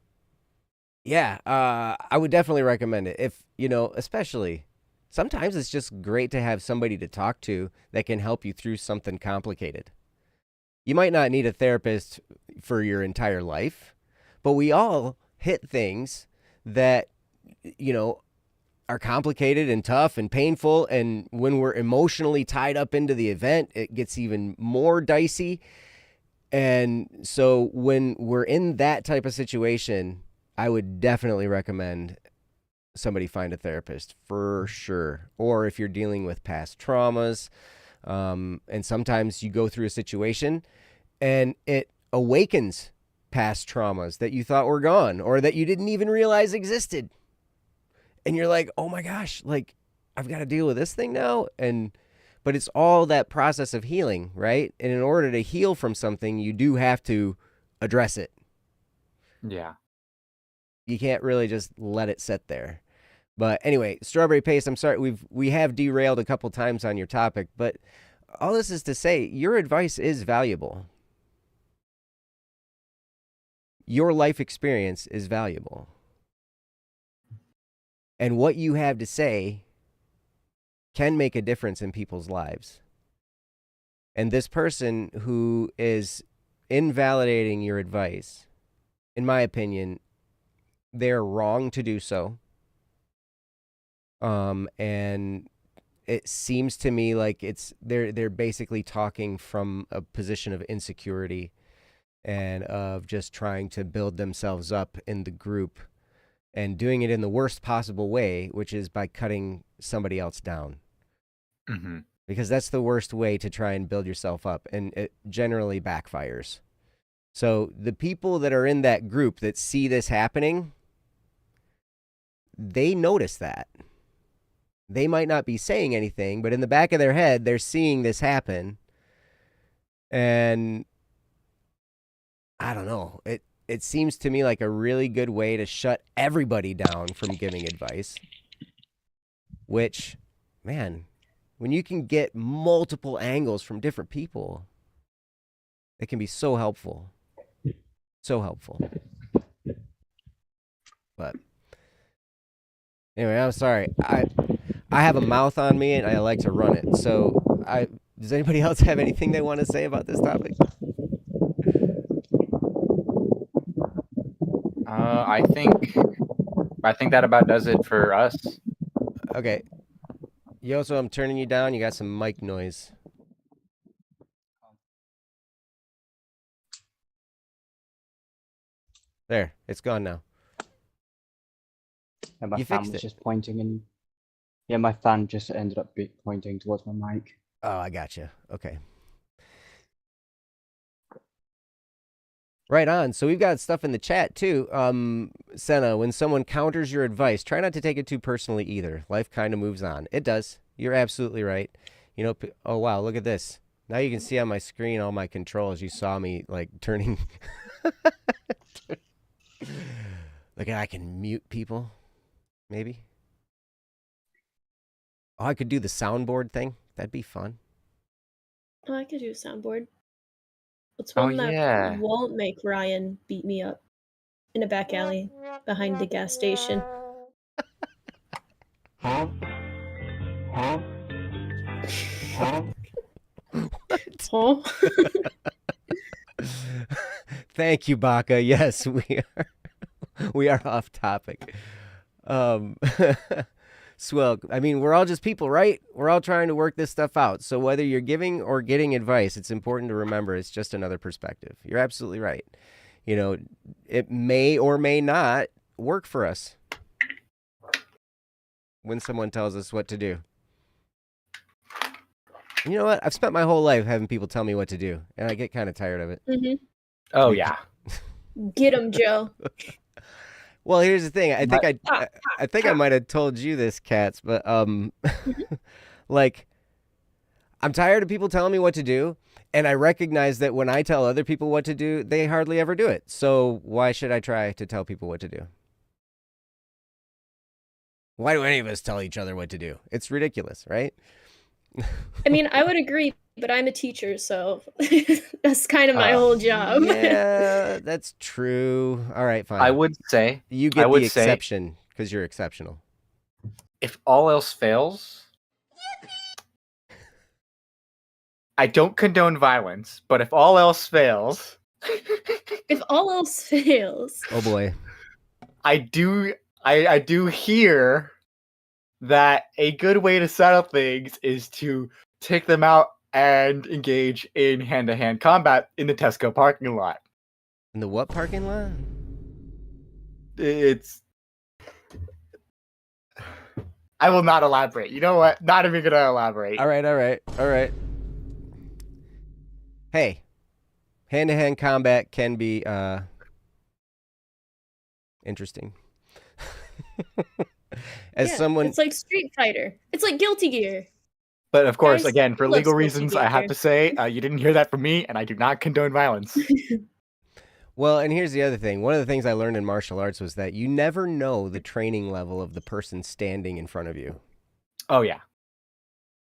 yeah, I would definitely recommend it. If, you know, especially sometimes it's just great to have somebody to talk to that can help you through something complicated. You might not need a therapist for your entire life, but we all hit things that, you know, are complicated and tough and painful. And when we're emotionally tied up into the event, it gets even more dicey. And so when we're in that type of situation, I would definitely recommend somebody find a therapist for sure. Or if you're dealing with past traumas, and sometimes you go through a situation and it awakens past traumas that you thought were gone or that you didn't even realize existed. And you're like, oh my gosh, like I've got to deal with this thing now. But it's all that process of healing, right? And in order to heal from something, you do have to address it. Yeah. You can't really just let it sit there. But anyway, Strawberry Paste, I'm sorry, we have derailed a couple times on your topic, but all this is to say, your advice is valuable. Your life experience is valuable. And what you have to say can make a difference in people's lives. And this person who is invalidating your advice, in my opinion, they're wrong to do so. And it seems to me like they're basically talking from a position of insecurity and of just trying to build themselves up in the group and doing it in the worst possible way, which is by cutting somebody else down. Mm-hmm. Because that's the worst way to try and build yourself up, and it generally backfires. So the people that are in that group that see this happening, they notice that. They might not be saying anything, but in the back of their head, they're seeing this happen. And I don't know. It seems to me like a really good way to shut everybody down from giving advice. Which, man, when you can get multiple angles from different people, it can be so helpful. So helpful. But anyway, I'm sorry. I have a mouth on me and I like to run it. So does anybody else have anything they want to say about this topic? I think that about does it for us. Okay. Yoso, I'm turning you down. You got some mic noise. There, it's gone now. And my You fan fixed was it. just pointing and yeah, my fan just ended up pointing towards my mic. Oh, I gotcha. Okay. Right on. So we've got stuff in the chat too. Senna, when someone counters your advice, try not to take it too personally either. Life kind of moves on. It does. You're absolutely right. You know, oh wow, look at this. Now you can see on my screen all my controls. You saw me like turning. Look, I can mute people. Maybe. Oh, I could do the soundboard thing. That'd be fun. Oh, I could do a soundboard. What's Oh, one that yeah. won't make Ryan beat me up in a back alley behind the gas station? Huh? Thank you, Baka. Yes, we are off topic. Swell. I mean, we're all just people, right? We're all trying to work this stuff out. So whether you're giving or getting advice, it's important to remember it's just another perspective. You're absolutely right. You know, it may or may not work for us when someone tells us what to do. And you know what? I've spent my whole life having people tell me what to do, and I get kind of tired of it. Mm-hmm. Oh yeah. Get him, Joe. Well, here's the thing. I think I might have told you this, Cats, but like, I'm tired of people telling me what to do, and I recognize that when I tell other people what to do, they hardly ever do it. So why should I try to tell people what to do? Why do any of us tell each other what to do? It's ridiculous, right? I mean, I would agree, but I'm a teacher, so that's kind of my whole job. Yeah, that's true. All right, fine. I would say You get would the say- exception because you're exceptional. if all else fails, I don't condone violence, but if all else fails, If all else fails, Oh boy. I do hear that a good way to settle things is to take them out and engage in hand-to-hand combat in the Tesco parking lot. In the what parking lot? It's I will not elaborate. You know what? Not even gonna elaborate. All right. Hey, hand-to-hand combat can be interesting. As yeah, someone, it's like Street Fighter. It's like Guilty Gear. But of course, Guys, again, for who loves legal Guilty reasons, I have Gear? to say you didn't hear that from me, and I do not condone violence. well, and here's the other thing. One of the things I learned in martial arts was that you never know the training level of the person standing in front of you. Oh yeah.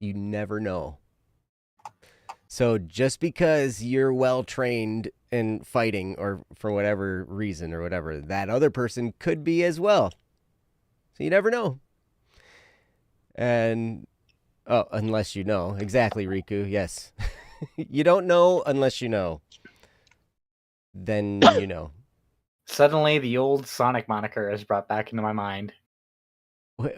You never know. So just because you're well trained in fighting or for whatever reason or whatever, that other person could be as well. So you never know. And unless you know. Exactly, Riku. Yes. You don't know unless you know. Then you know. Suddenly, the old Sonic moniker is brought back into my mind. What?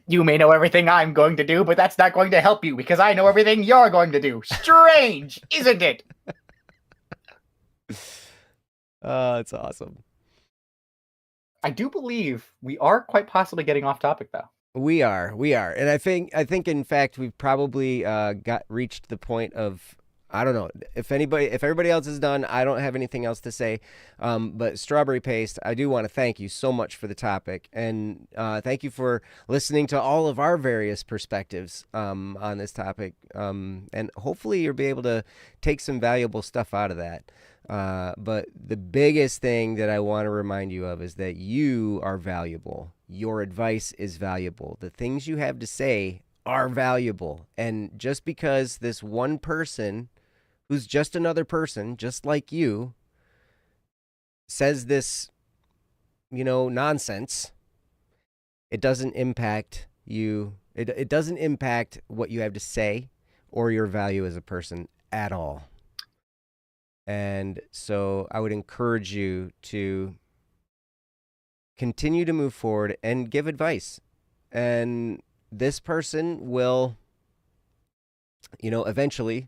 You may know everything I'm going to do, but that's not going to help you because I know everything you're going to do. Strange, isn't it? It's awesome. I do believe we are quite possibly getting off topic, though. We are, and I think in fact we've probably reached the point of, I don't know if everybody else is done. I don't have anything else to say. But Strawberry Paste, I do want to thank you so much for the topic, and thank you for listening to all of our various perspectives on this topic. And hopefully you'll be able to take some valuable stuff out of that. But the biggest thing that I want to remind you of is that you are valuable. Your advice is valuable. The things you have to say are valuable. And just because this one person who's just another person, just like you, says this, nonsense, it doesn't impact you. It doesn't impact what you have to say or your value as a person at all. And so I would encourage you to continue to move forward and give advice. And this person will, eventually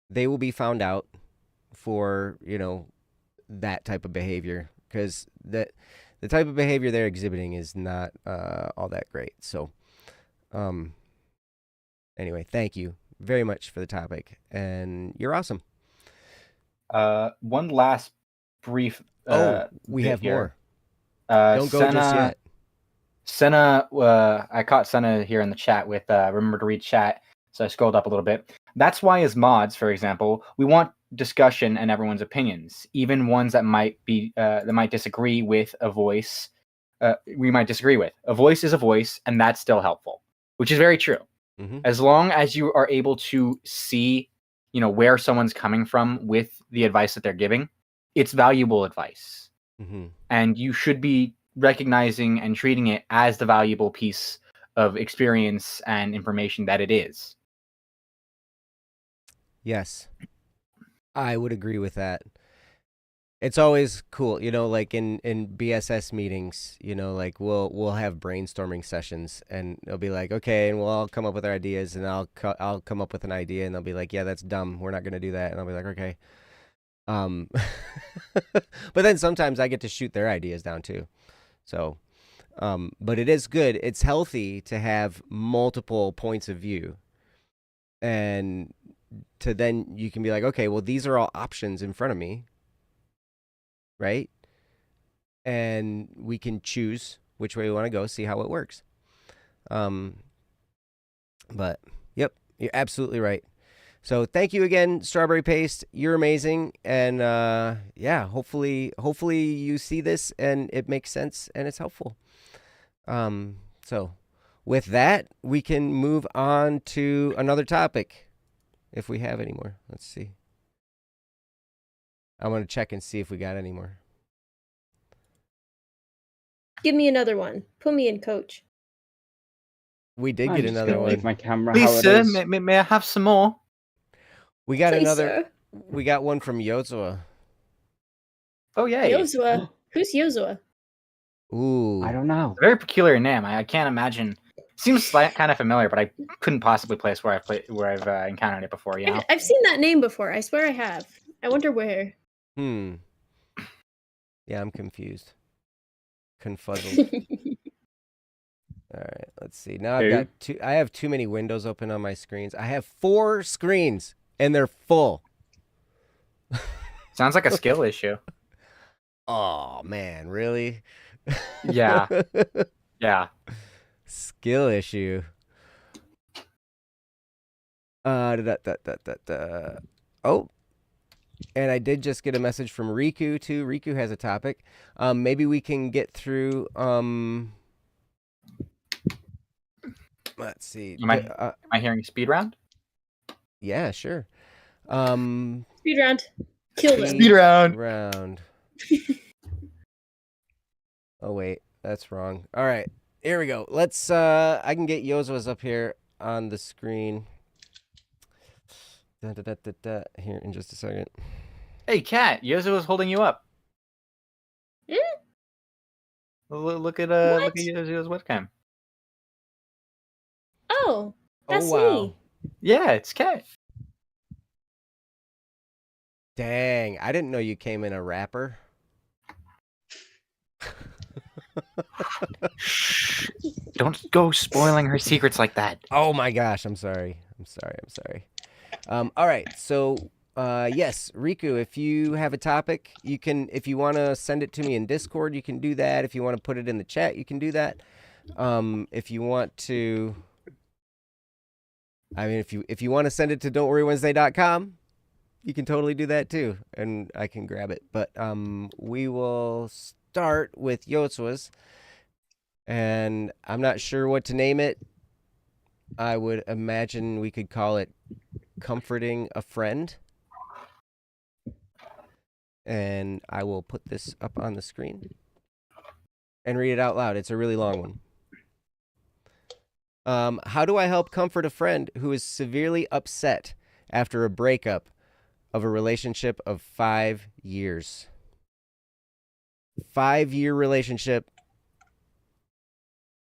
they will be found out for, that type of behavior, because the type of behavior they're exhibiting is not all that great. So, anyway, thank you very much for the topic, and you're awesome. One last brief. We bit have here. more. Don't go just yet. Senna, I caught Senna here in the chat with remember to read chat, so I scrolled up a little bit. That's why, as mods, for example, we want discussion and everyone's opinions, even ones that might disagree with a voice. We might disagree with. A voice is a voice, and that's still helpful, which is very true. Mm-hmm. As long as you are able to see, where someone's coming from with the advice that they're giving, it's valuable advice. Mm-hmm. And you should be recognizing and treating it as the valuable piece of experience and information that it is. Yes, I would agree with that. It's always cool, like in BSS meetings, like we'll have brainstorming sessions, and it'll be like, okay, and we'll all come up with our ideas, and I'll come up with an idea, and they'll be like, yeah, that's dumb, we're not gonna do that, and I'll be like, okay. But then sometimes I get to shoot their ideas down too. So, but it is good. It's healthy to have multiple points of view, and to then you can be like, okay, well, these are all options in front of me, right? And we can choose which way we want to go, see how it works. But yep, you're absolutely right. So thank you again, Strawberry Paste. You're amazing, and yeah, hopefully you see this and it makes sense and it's helpful. So with that, we can move on to another topic if we have any more. Let's see. I want to check and see if we got any more. Give me another one. Put me in, coach. We did I'm get just another gonna leave one. my camera Please, how it sir, is. may I have some more? We got Please, another. sir. We got one from Yozua. Oh, yay. Yozua. Who's Yozua? Ooh. I don't know. A very peculiar name. I can't imagine. Seems kind of familiar, but I couldn't possibly place where I've encountered it before. I've seen that name before. I swear I have. I wonder where. Yeah, I'm confused. Confuzzled. All right, let's see. Now I've got two. I have too many windows open on my screens. I have 4 screens, and they're full. Sounds like a skill issue. Oh man, really? Yeah. Yeah. Skill issue. Oh, and I did just get a message from Riku too. Riku has a topic. Maybe we can get through. Let's see. Am I hearing speed round? Yeah, sure. Speed round. Kill them. Speed round. Oh wait, that's wrong. All right, here we go. Let's. I can get Yozua's up here on the screen. Here in just a second. Hey, Kat, Yozua's holding you up. Hmm? Look at Yozua's webcam. Oh, that's wow. me. Yeah, it's Kat. Dang, I didn't know you came in a wrapper. Shh. Don't go spoiling her secrets like that. Oh my gosh, I'm sorry. All right, so yes, Riku, if you have a topic, you can. If you want to send it to me in Discord, you can do that. If you want to put it in the chat, you can do that. If you want to, I mean, if you want to send it to don'tworrywednesday.com, you can totally do that too, and I can grab it. But we will start with Yotsua's, and I'm not sure what to name it. I would imagine we could call it Comforting a Friend. And I will put this up on the screen and read it out loud. It's a really long one. How do I help comfort a friend who is severely upset after a breakup of a relationship of 5 years? 5-year relationship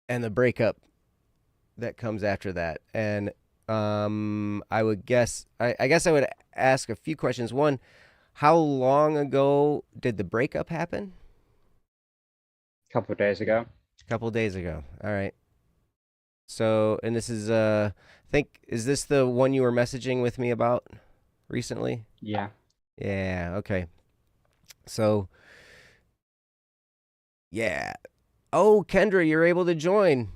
and the breakup that comes after that. And I would guess I guess I would ask a few questions. One, how long ago did the breakup happen? A couple of days ago. A couple days ago. All right. So, and this is I think, is this the one you were messaging with me about recently? Yeah. Yeah, okay. So, yeah. Oh, Kendra, you're able to join.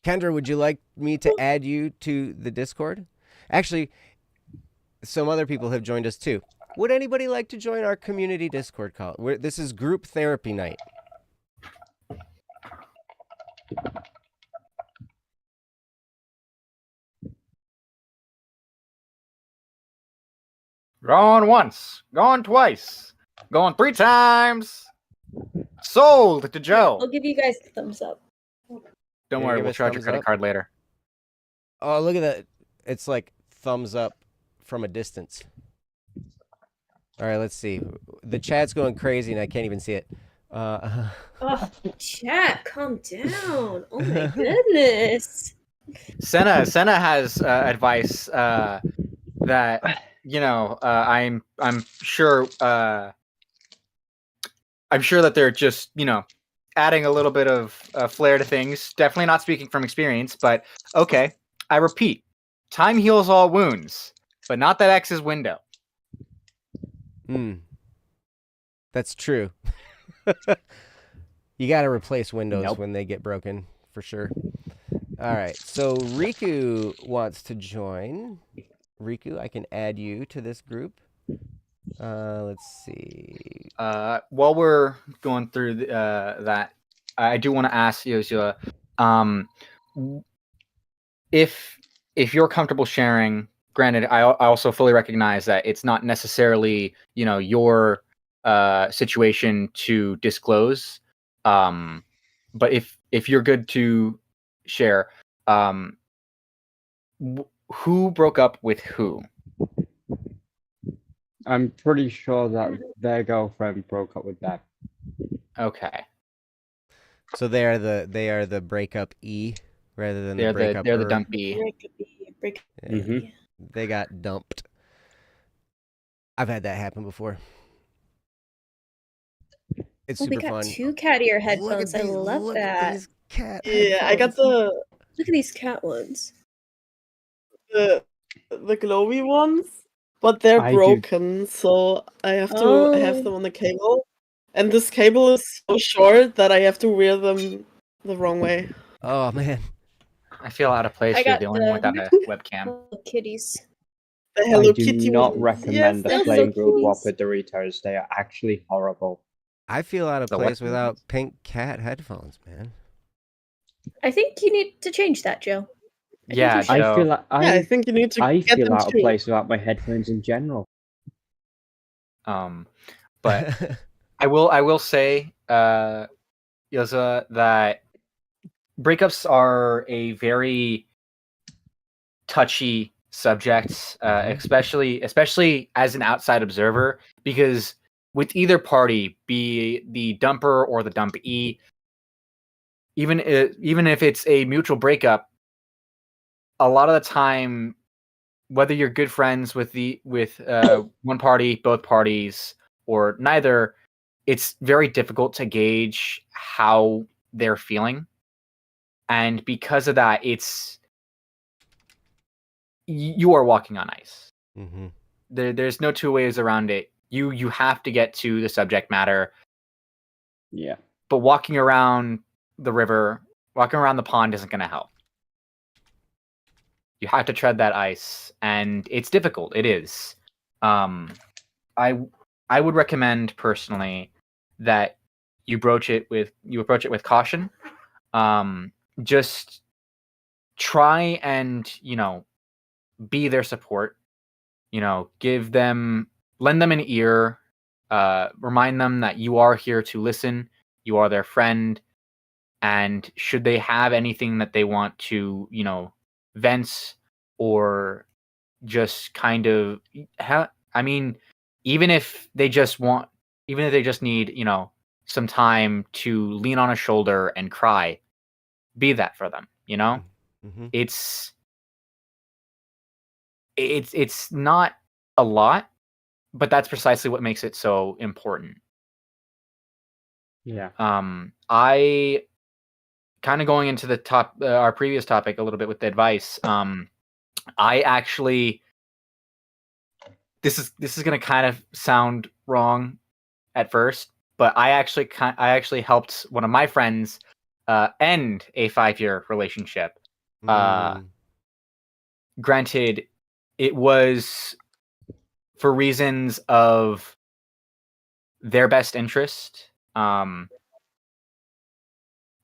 Kendra, would you like me to add you to the Discord? Actually, some other people have joined us too. Would anybody like to join our community Discord call? This is group therapy night. Gone once, gone twice, gone 3 times. Sold to Joe. I'll give you guys a thumbs up. Don't Yeah, worry, give we'll us charge your thumbs credit up. card later. Oh, look at that. It's like thumbs up from a distance. All right, let's see. The chat's going crazy and I can't even see it. Oh, chat, calm down. Oh my goodness. Senna has advice that I'm sure that they're just adding a little bit of flair to things. Definitely not speaking from experience, but okay. I repeat, time heals all wounds, but not that X's window. That's true. You got to replace windows Nope. when they get broken, for sure. All right, so Riku wants to join. Riku, I can add you to this group. Let's see. While we're going through that, I do want to ask Yozua, if you're comfortable sharing. Granted, I also fully recognize that it's not necessarily your situation to disclose. But if you're good to share, who broke up with who? I'm pretty sure that their girlfriend broke up with them. Okay. So they are the breakup E rather than the They're breakup. the dump B. Break. Yeah, they got dumped. I've had that happen before. It's Oh, we super got fun. 2 cat ear Look at headphones. I these- love look at that. these cat Yeah, I got headphones. Look at these cat ones. the glowy ones, but they're I do- broken, so I have to have Oh. them on the cable. And this cable is so short that I have to wear them the wrong way. Oh man. I feel out of place. I You're got the only one without a webcam. Little kitties. The Hello I do Kitty not ones. recommend Yes, the they're Flame so Group cute. Whopper Doritos. They are actually horrible. I feel out of The what? place without pink cat headphones, man. I think you need to change that, Joe. I think Yeah, you should. I So- feel like Yeah, I think you need to I get feel them out of too. place without my headphones in general. But I will say, Yoza, that breakups are a very touchy subject, especially as an outside observer, because with either party, be the dumper or the dumpee, even if it's a mutual breakup, a lot of the time, whether you're good friends with one party, both parties, or neither, it's very difficult to gauge how they're feeling. And because of that, you are walking on ice. Mm-hmm. There's no two ways around it. You have to get to the subject matter. Yeah. But walking around the river, walking around the pond isn't going to help. You have to tread that ice, and it's difficult. It is. I would recommend personally that you approach it with caution. Just try and be their support. Lend them an ear. Remind them that you are here to listen. You are their friend, and should they have anything that they want to vent or just kind of even if they just want even if they just need, some time to lean on a shoulder and cry, be that for them, Mm-hmm. It's not a lot, but that's precisely what makes it so important. Yeah. I kind of going into the our previous topic a little bit with the advice. I actually, this is gonna kind of sound wrong at first, but I actually helped one of my friends end a 5-year relationship. Mm. Granted, it was for reasons of their best interest.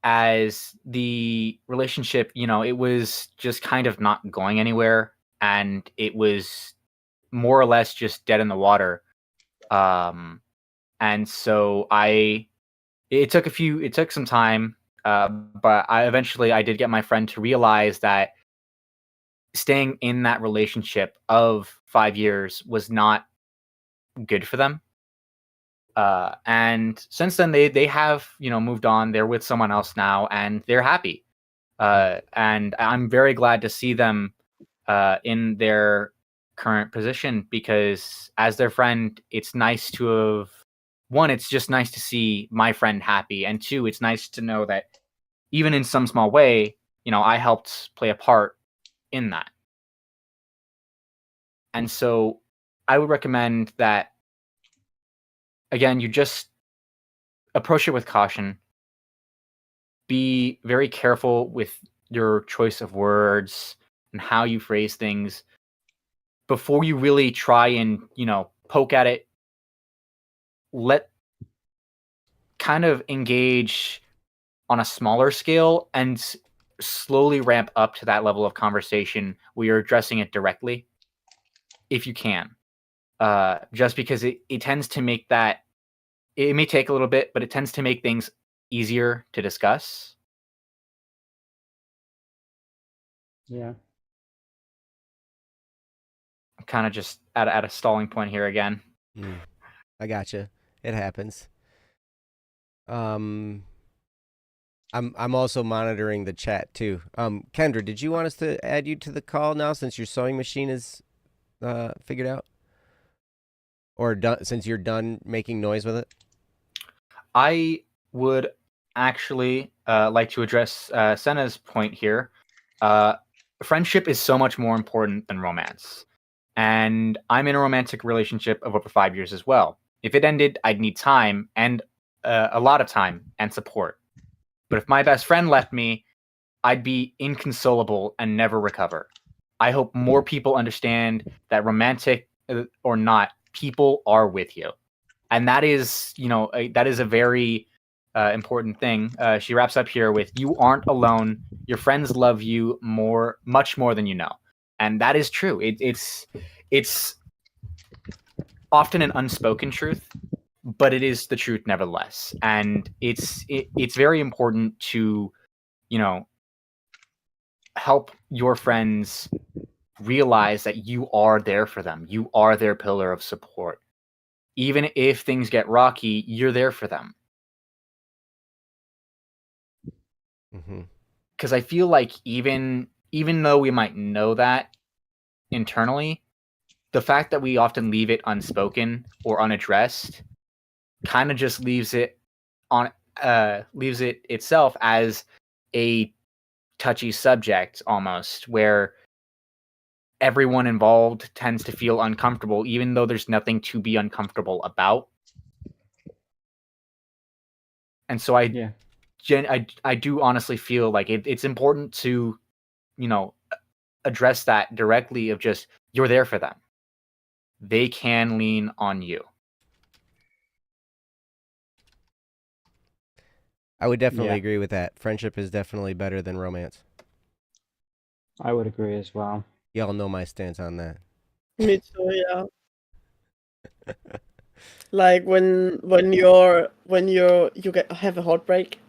As the relationship, it was just kind of not going anywhere, and it was more or less just dead in the water. And so it took some time, but I did get my friend to realize that staying in that relationship of 5 years was not good for them. And since then they have, moved on. They're with someone else now and they're happy. And I'm very glad to see them in their current position, because as their friend, it's nice to have, one, it's just nice to see my friend happy, and two, it's nice to know that even in some small way, I helped play a part in that. And so I would recommend that, again, you just approach it with caution. Be very careful with your choice of words and how you phrase things before you really try and, poke at it. Let kind of engage on a smaller scale and slowly ramp up to that level of conversation where you're addressing it directly, if you can. Just because it tends to make that, it may take a little bit, but it tends to make things easier to discuss. Yeah. I'm kind of just at a stalling point here again. I gotcha. It happens. I'm also monitoring the chat too. Kendra, did you want us to add you to the call now since your sewing machine is figured out, or done, since you're done making noise with it? I would actually like to address Senna's point here. Friendship is so much more important than romance. And I'm in a romantic relationship of over 5 years as well. If it ended, I'd need time, and a lot of time and support. But if my best friend left me, I'd be inconsolable and never recover. I hope more people understand that, romantic or not, people are with you. And that is, that is a very important thing. She wraps up here with, "You aren't alone. Your friends love you much more than you know." And that is true. It's often an unspoken truth, but it is the truth nevertheless. And it's very important to, help your friends realize that you are there for them. You are their pillar of support. Even if things get rocky, you're there for them. Because I feel like even though we might know that internally, the fact that we often leave it unspoken or unaddressed kind of just leaves it itself as a touchy subject, almost, where everyone involved tends to feel uncomfortable, even though there's nothing to be uncomfortable about. And so I do honestly feel like it's important to, address that directly, of just, you're there for them. They can lean on you. I would definitely agree with that. Friendship is definitely better than romance. I would agree as well. Y'all know my stance on that. Me too, yeah. Like when you have a heartbreak,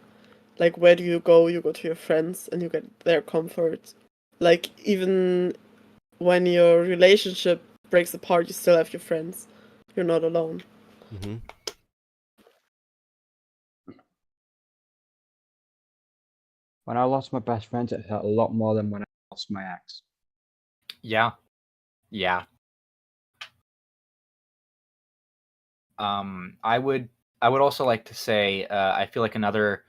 like where do you go? You go to your friends and you get their comfort. Like even when your relationship breaks apart, you still have your friends. You're not alone. When I lost my best friend, it hurt a lot more than when I lost my ex. Yeah. Yeah. I would also like to say I feel like another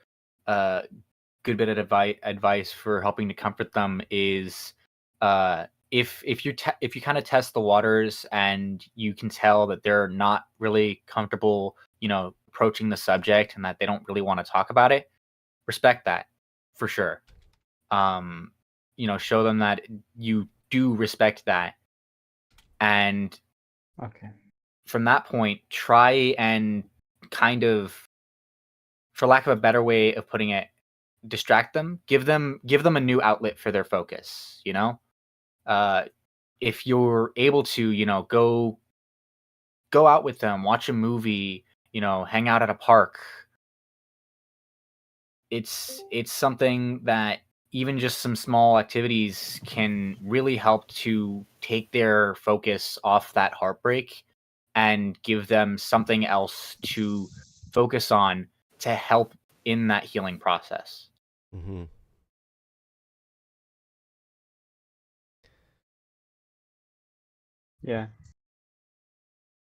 good bit of advice for helping to comfort them is if you kind of test the waters and you can tell that they're not really comfortable, approaching the subject and that they don't really want to talk about it, respect that for sure. Show them that you do respect that, and Okay. from that point, try and kind of, for lack of a better way of putting it, distract them. Give them a new outlet for their focus. Uh, if you're able to, go out with them, watch a movie, hang out at a park. It's something that even just some small activities can really help to take their focus off that heartbreak and give them something else to focus on to help in that healing process. Mm-hmm. Yeah.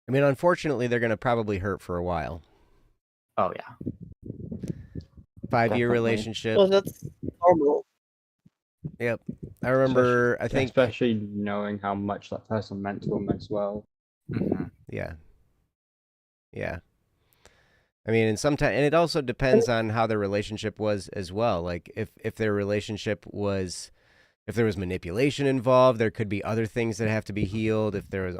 I mean, unfortunately, they're going to probably hurt for a while. Oh yeah. 5-year Definitely. relationship. Well, that's normal. Yep. I remember, I think, especially knowing how much that person meant to them as well. Mm-hmm. yeah. Yeah. I mean, and it also depends on how their relationship was as well. Like if their relationship was, if there was manipulation involved, there could be other things that have to be healed. If there's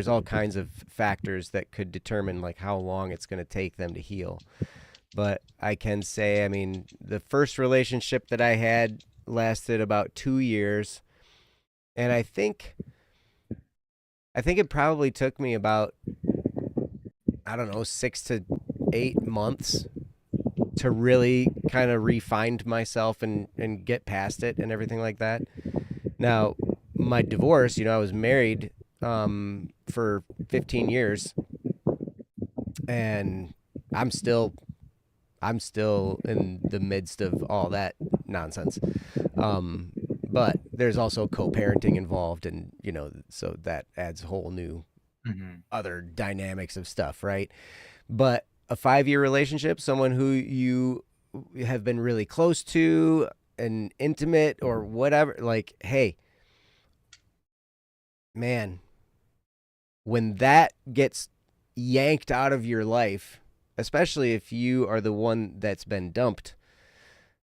all kinds of factors that could determine like how long it's going to take them to heal. But I can say, I mean, the first relationship that I had lasted about 2 years, and I think it probably took me about, I don't know, 6 to 8 months to really kind of refine myself and get past it and everything like that. Now, my divorce, I was married for 15 years, and I'm still in the midst of all that nonsense. But there's also co-parenting involved, and so that adds a whole new Mm-hmm. other dynamics of stuff, right? But a 5-year relationship, someone who you have been really close to and intimate or whatever, like, hey, man, when that gets yanked out of your life, especially if you are the one that's been dumped,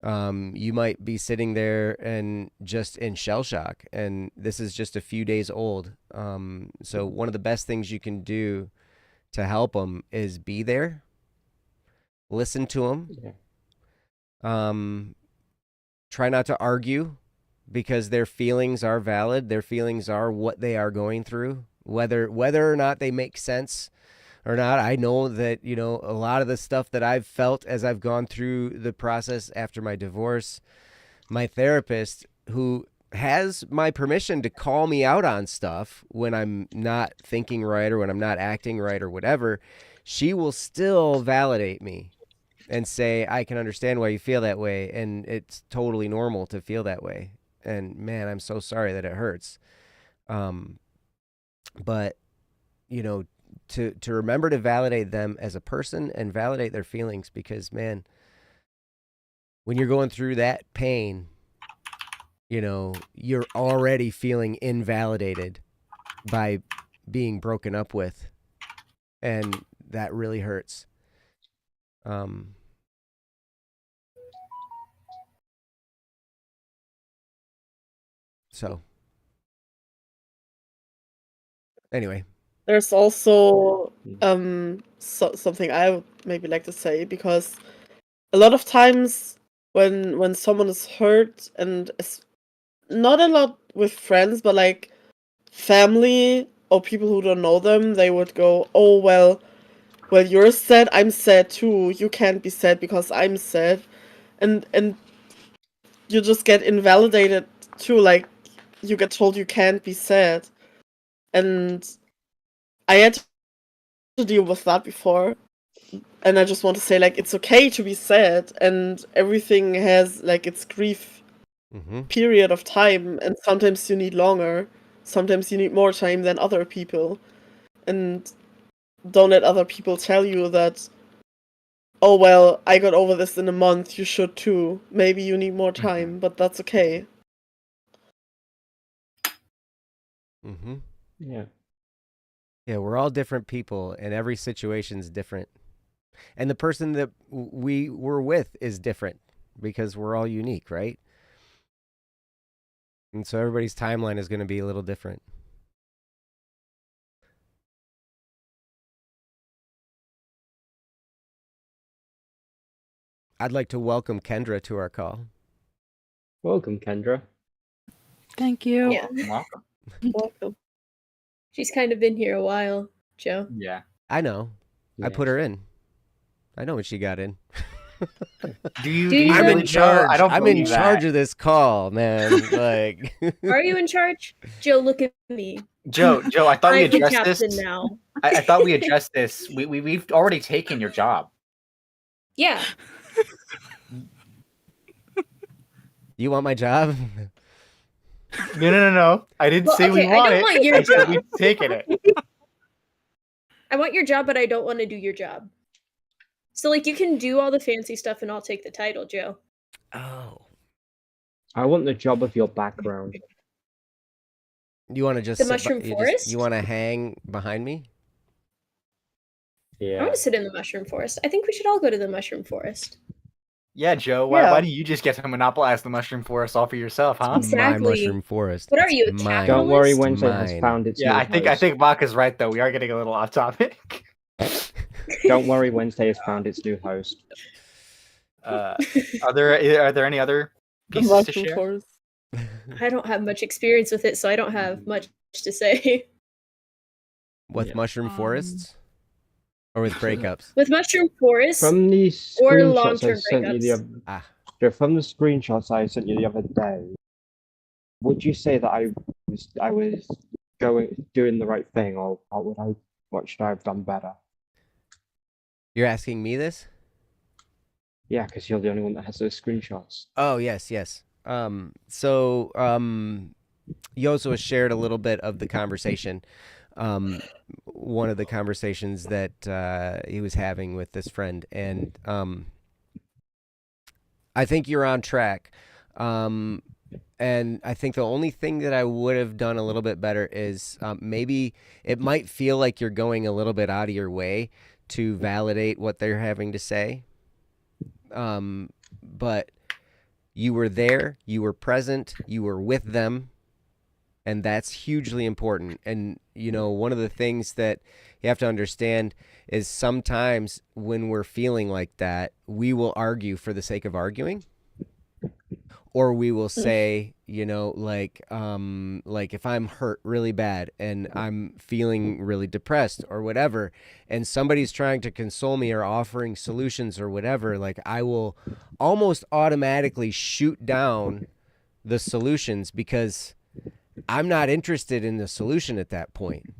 you might be sitting there and just in shell shock. And this is just a few days old. So one of the best things you can do to help them is be there, listen to them. Yeah. Try not to argue, because their feelings are valid. Their feelings are what they are going through, whether or not they make sense or not. I know that, a lot of the stuff that I've felt as I've gone through the process after my divorce, my therapist, who has my permission to call me out on stuff when I'm not thinking right or when I'm not acting right or whatever, she will still validate me and say, I can understand why you feel that way, and it's totally normal to feel that way. And man, I'm so sorry that it hurts. But to remember to validate them as a person and validate their feelings, because man, when you're going through that pain, you're already feeling invalidated by being broken up with, and that really hurts. So anyway, There's also something I would maybe like to say, because a lot of times when someone is hurt, and it's not a lot with friends, but like family or people who don't know them, they would go, "Oh well, you're sad, I'm sad too. You can't be sad because I'm sad," and you just get invalidated too. Like, you get told you can't be sad, and I had to deal with that before. And I just want to say, like, it's okay to be sad, and everything has, like, its grief Mm-hmm. period of time, and sometimes you need longer, sometimes you need more time than other people. And don't let other people tell you that, oh, well, I got over this in a month, you should too. Maybe you need more time, but that's okay. Mm-hmm. Yeah. Yeah, we're all different people, and every situation's different. And the person that we were with is different because we're all unique, right? And so everybody's timeline is going to be a little different. I'd like to welcome Kendra to our call. Welcome, Kendra. Thank you. Yeah. Welcome. Welcome. She's kind of been here a while, Joe. Yeah. I know. I Yeah. put her in. I know when she got in. Do you? Do you I'm really? in charge. I don't I'm in believe charge that. of this call, man. Like, Are you in charge? Joe, look at me. Joe, I thought we I'm the addressed captain this. now. I thought we addressed this. We've already taken your job. Yeah. you want my job? No. I didn't Well, say we okay, I want don't it. want your I said job. we've taken it. I want your job, but I don't want to do your job. So, like, you can do all the fancy stuff and I'll take the title, Joe. Oh. I want the job of your background. You want to just The sit mushroom you forest? you want to hang behind me? I Yeah. want to sit in the mushroom forest. I think we should all go to the mushroom forest. Yeah, Joe. Why Yeah. do you just get to monopolize the mushroom forest all for yourself, huh? It's my Exactly. mushroom forest. What are It's you, a mine. Don't worry, Capitalist? Wednesday has Mine. found its Yeah, new I host. think Bach is right though. We are getting a little off topic. Don't worry, Wednesday has found its new host. Are there any other The pieces to mushroom share? forest. I don't have much experience with it, so I don't have much to say. With Yeah. mushroom forests? Or with breakups? With mushroom forests From the or screenshots I long-term sent you the breakups. Ah. from the screenshots I sent you the other day, would you say that I was doing the right thing, or what should I have done better? You're asking me this? Yeah, because you're the only one that has those screenshots. Oh, yes. So Yoso has shared a little bit of the conversation. One of the conversations that he was having with this friend, and I think you're on track. And I think the only thing that I would have done a little bit better is maybe it might feel like you're going a little bit out of your way to validate what they're having to say. But you were there, you were present, you were with them, and that's hugely important. And, you know, one of the things that you have to understand is sometimes when we're feeling like that, we will argue for the sake of arguing. Or we will say, you know, like if I'm hurt really bad and I'm feeling really depressed or whatever, and somebody's trying to console me or offering solutions or whatever, like I will almost automatically shoot down the solutions because I'm not interested in the solution at that point.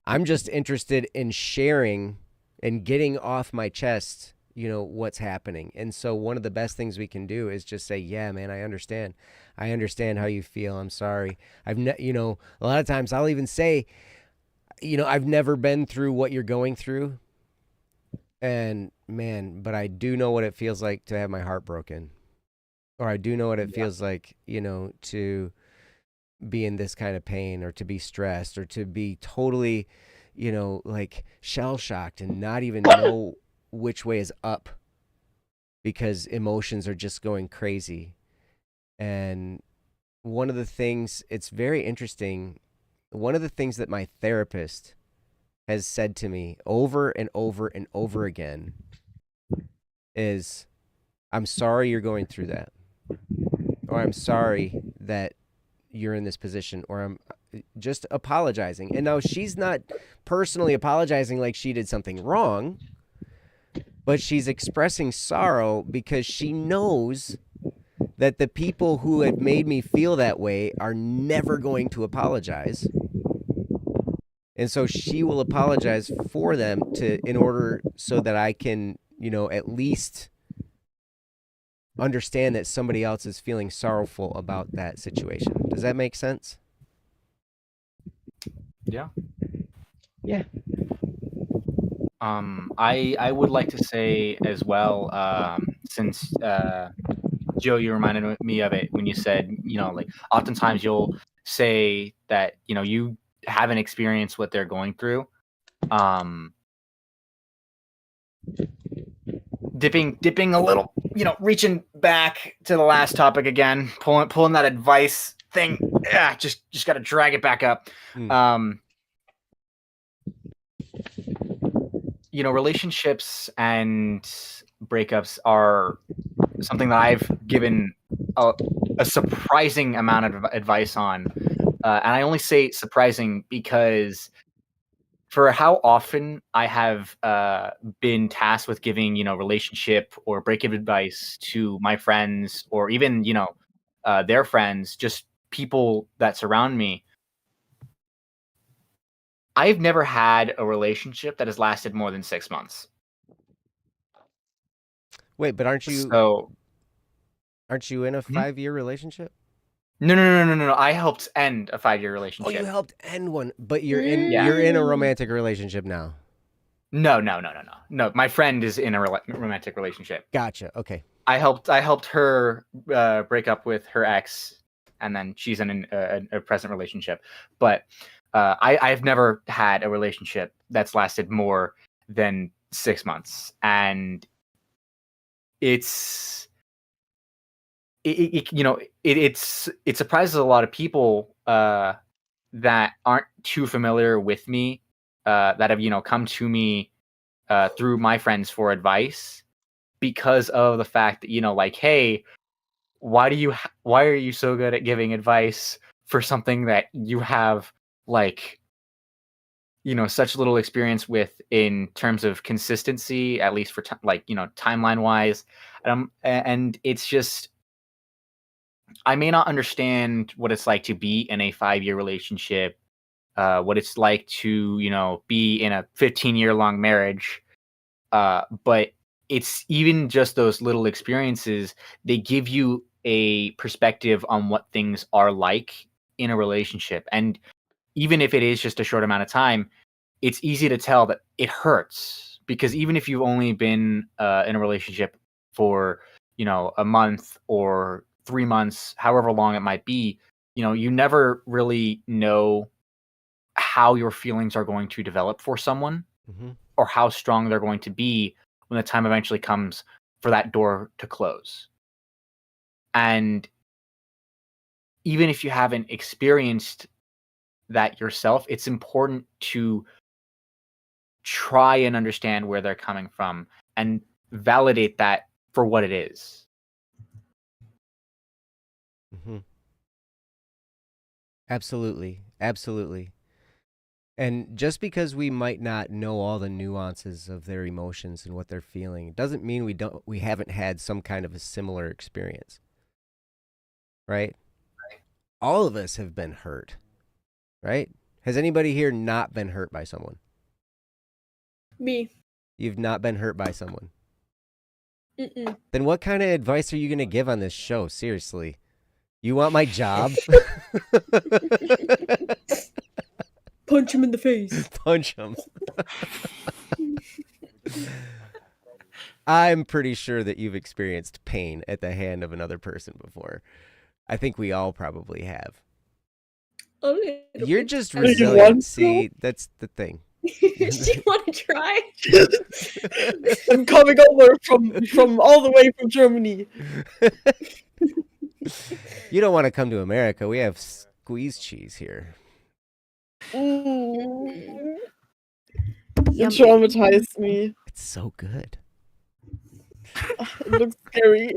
I'm just interested in sharing and getting off my chest, you know, what's happening. And so one of the best things we can do is just say, yeah, man, I understand how you feel. I'm sorry. You know, a lot of times I'll even say, you know, I've never been through what you're going through. And man, but I do know what it feels like to have my heart broken. Or I do know what it feels like, you know, to be in this kind of pain or to be stressed or to be totally, you know, like shell shocked and not even know which way is up because emotions are just going crazy. And one of the things, it's very interesting, one of the things that my therapist has said to me over and over and over again is, I'm sorry you're going through that, or I'm sorry that you're in this position, or I'm just apologizing. And now she's not personally apologizing like she did something wrong, but she's expressing sorrow because she knows that the people who have made me feel that way are never going to apologize. And so she will apologize for them in order so that I can, at least understand that somebody else is feeling sorrowful about that situation. Does that make sense? Yeah. Yeah. I would like to say as well, since Joe, you reminded me of it when you said, like oftentimes you'll say that, you haven't experienced what they're going through. Dipping a little, reaching back to the last topic again, pulling that advice thing. Yeah, just got to drag it back up. Relationships and breakups are something that I've given a surprising amount of advice on. And I only say surprising because for how often I have been tasked with giving, relationship or breakup advice to my friends or even, their friends, just people that surround me. I've never had a relationship that has lasted more than 6 months. Wait, but aren't you in a 5-year relationship? No. I helped end a 5-year Oh, relationship. you helped end one, but you're in a romantic relationship now. No. My friend is in a romantic relationship. Gotcha. Okay. I helped her break up with her ex, and then she's in a present relationship. But I've never had a relationship that's lasted more than 6 months, and it surprises a lot of people that aren't too familiar with me, that have come to me through my friends for advice, because of the fact that like, hey, why are you so good at giving advice for something that you have like such little experience with in terms of consistency, at least for timeline wise, and it's just, I may not understand what it's like to be in a 5-year relationship, what it's like to be in a 15-year long marriage, but it's even just those little experiences, they give you a perspective on what things are like in a relationship. And even if it is just a short amount of time, it's easy to tell that it hurts, because even if you've only been in a relationship for a month or 3 months, however long it might be, you never really know how your feelings are going to develop for someone, or how strong they're going to be when the time eventually comes for that door to close. And even if you haven't experienced that yourself, it's important to try and understand where they're coming from and validate that for what it is. Absolutely. And just because we might not know all the nuances of their emotions and what they're feeling, it doesn't mean we haven't had some kind of a similar experience. Right? All of us have been hurt. Right? Has anybody here not been hurt by someone? Me. You've not been hurt by someone? Mm-mm. Then what kind of advice are you going to give on this show? Seriously. You want my job? Punch him in the face. Punch him. I'm pretty sure that you've experienced pain at the hand of another person before. I think we all probably have. You're just resilient. See, that's the thing. Do you want to try? I'm coming over from all the way from Germany. You don't want to come to America. We have squeeze cheese here. You traumatized me. It's so good. It looks scary.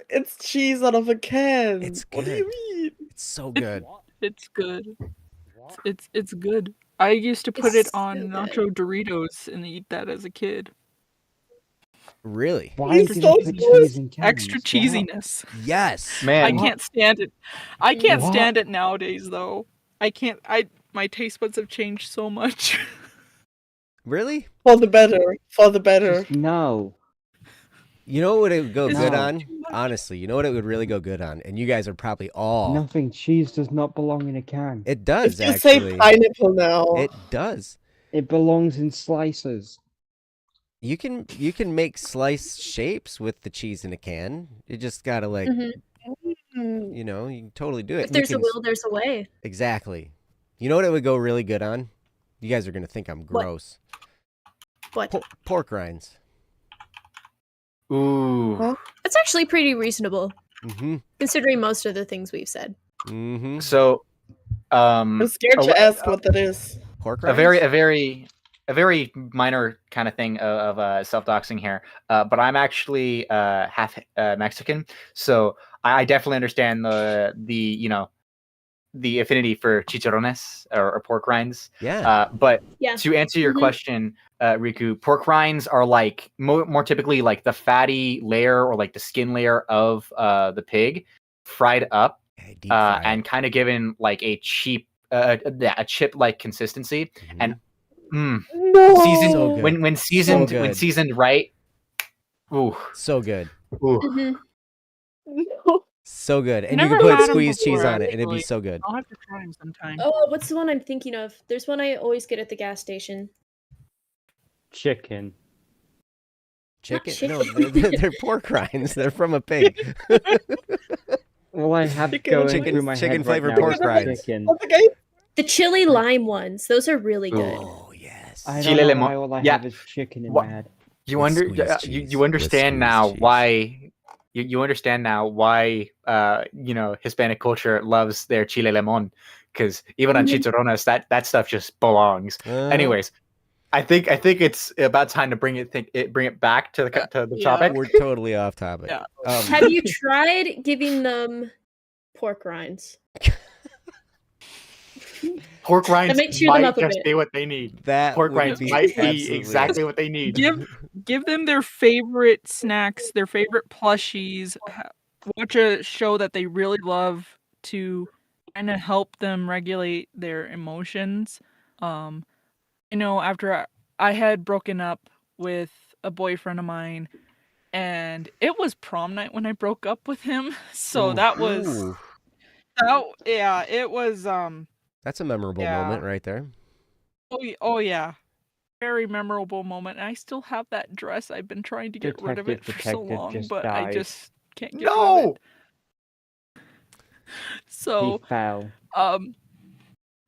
It's cheese out of a can. It's good. What do you mean? It's so good. It's good. It's good. I used to put it on nacho Doritos and eat that as a kid. Really? Why It's did so you put good. cheese in cans? Extra cheesiness. Yes. Man, I can't stand it. I can't What? stand it nowadays though. I can't. my taste buds have changed so much. Really? For the better. For the better. Just no. You know what it would go Is good it on? too much? Honestly, you know what it would really go good on? And you guys are probably all. Nothing. Cheese does not belong in a can. It does, If you say actually. pineapple now, It does. It belongs in slices. You can make slice shapes with the cheese in a can. You just gotta like, Mhm. you know, you can totally do it. If And you there's a can- will, there's a way. Exactly. You know what it would go really good on? You guys are gonna think I'm What? gross. What? Pork rinds. Ooh. Huh? That's actually pretty reasonable, Mm-hmm. considering most of the things we've said. Mm-hmm. So, I'm scared to ask what that is. Pork a rinds. very minor kind of thing of self-doxing here, but I'm actually half Mexican, so I definitely understand the affinity for chicharrones or pork rinds. Yeah. But Yeah. to answer your Mhm. question, Riku, pork rinds are like more typically like the fatty layer or like the skin layer of the pig fried up Yeah, deep fry and it. kind of given like a chip-like consistency. Mhm. And No. seasoned So good. when seasoned So when good. seasoned right. Ooh, So good. ooh. Mhm. No. So good. And you Never can put had 'em squeezed cheese before, on it and it'd be actually. so good. I'll have to try them sometime. Oh, what's the one I'm thinking of? There's one I always get at the gas station. Chicken. Chicken? No, chicken. they're pork rinds. They're from a pig. All I have Chicken going and through my chicken head flavored right now pork is rinds. chicken. What's the game? The chili lime ones. Those are really good. Oh, yes. I Chile don't know lemon- why all I yeah. have is chicken in What- my head. You With under squeezed you, cheese. you With understand squeezed now cheese. why you understand now why Hispanic culture loves their chile lemon, because even on Mhm. chicharrones that stuff just belongs. Anyways, I think it's about time to bring it back to the Yeah. topic. We're totally off topic. Yeah. Have you tried giving them pork rinds? Pork rinds might cheer them might up a just bit. be what they need. That Pork would rinds be might be absolutely- exactly what they need. Give them their favorite snacks, their favorite plushies. Watch a show that they really love to kind of help them regulate their emotions. After I had broken up with a boyfriend of mine, and it was prom night when I broke up with him. So Ooh. that was Ooh. it was That's a memorable Yeah. moment right there. oh yeah. Very memorable moment. And I still have that dress. I've been trying to get rid of it for so Detective long, just but I died. just can't get rid of No. it. So, He fell.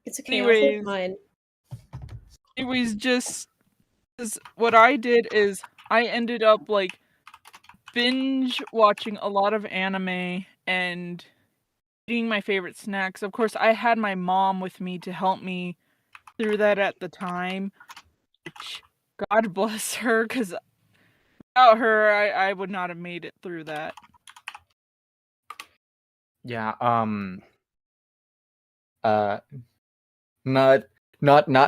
It's okay. I'll hold Anyways. mine. it was just what I did is I ended up like binge watching a lot of anime and eating my favorite snacks. Of course, I had my mom with me to help me through that at the time. Which, God bless her, because without her, I would not have made it through that. Yeah. Not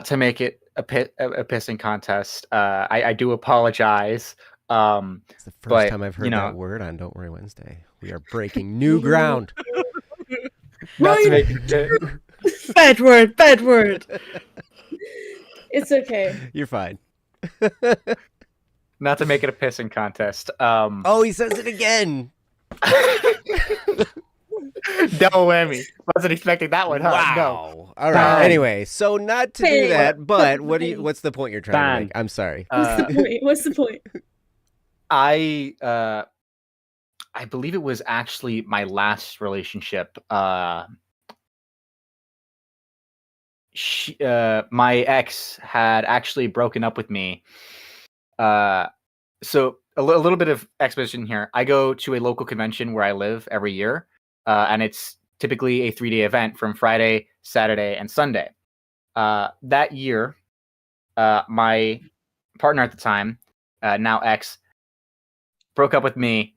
to make it a pissing contest. I do apologize. It's the first But, time I've you heard know- that word on Don't Worry Wednesday. We are breaking new ground. Not to make it. Bad word. Bad word. It's okay. You're fine. Not to make it a pissing contest. Oh, he says it again. Double whammy. Wasn't expecting that one, huh? No. Wow. All right. Bang. Anyway, so not to do Bang. that, but Bang. what's the point you're trying to Bang. make? I'm sorry. What's the point? What's the point? I believe it was actually my last relationship. My ex had actually broken up with me. So a little bit of exposition here. I go to a local convention where I live every year, and it's typically a 3-day event from Friday, Saturday, and Sunday. That year, my partner at the time, now ex, broke up with me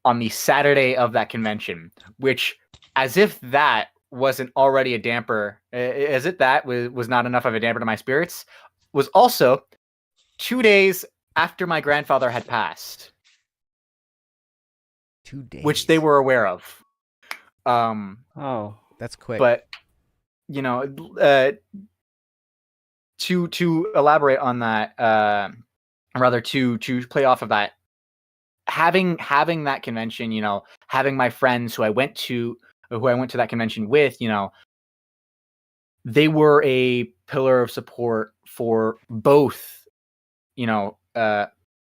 on the Saturday of that convention, which, as if that wasn't already a damper, as if that was not enough of a damper to my spirits, was also 2 days after my grandfather had passed, 2 days. which they were aware of. Oh. That's quick. But you know, to elaborate on that, rather to play off of that, having that convention, you know, having my friends who I went to that convention with, you know, they were a pillar of support for both, you know,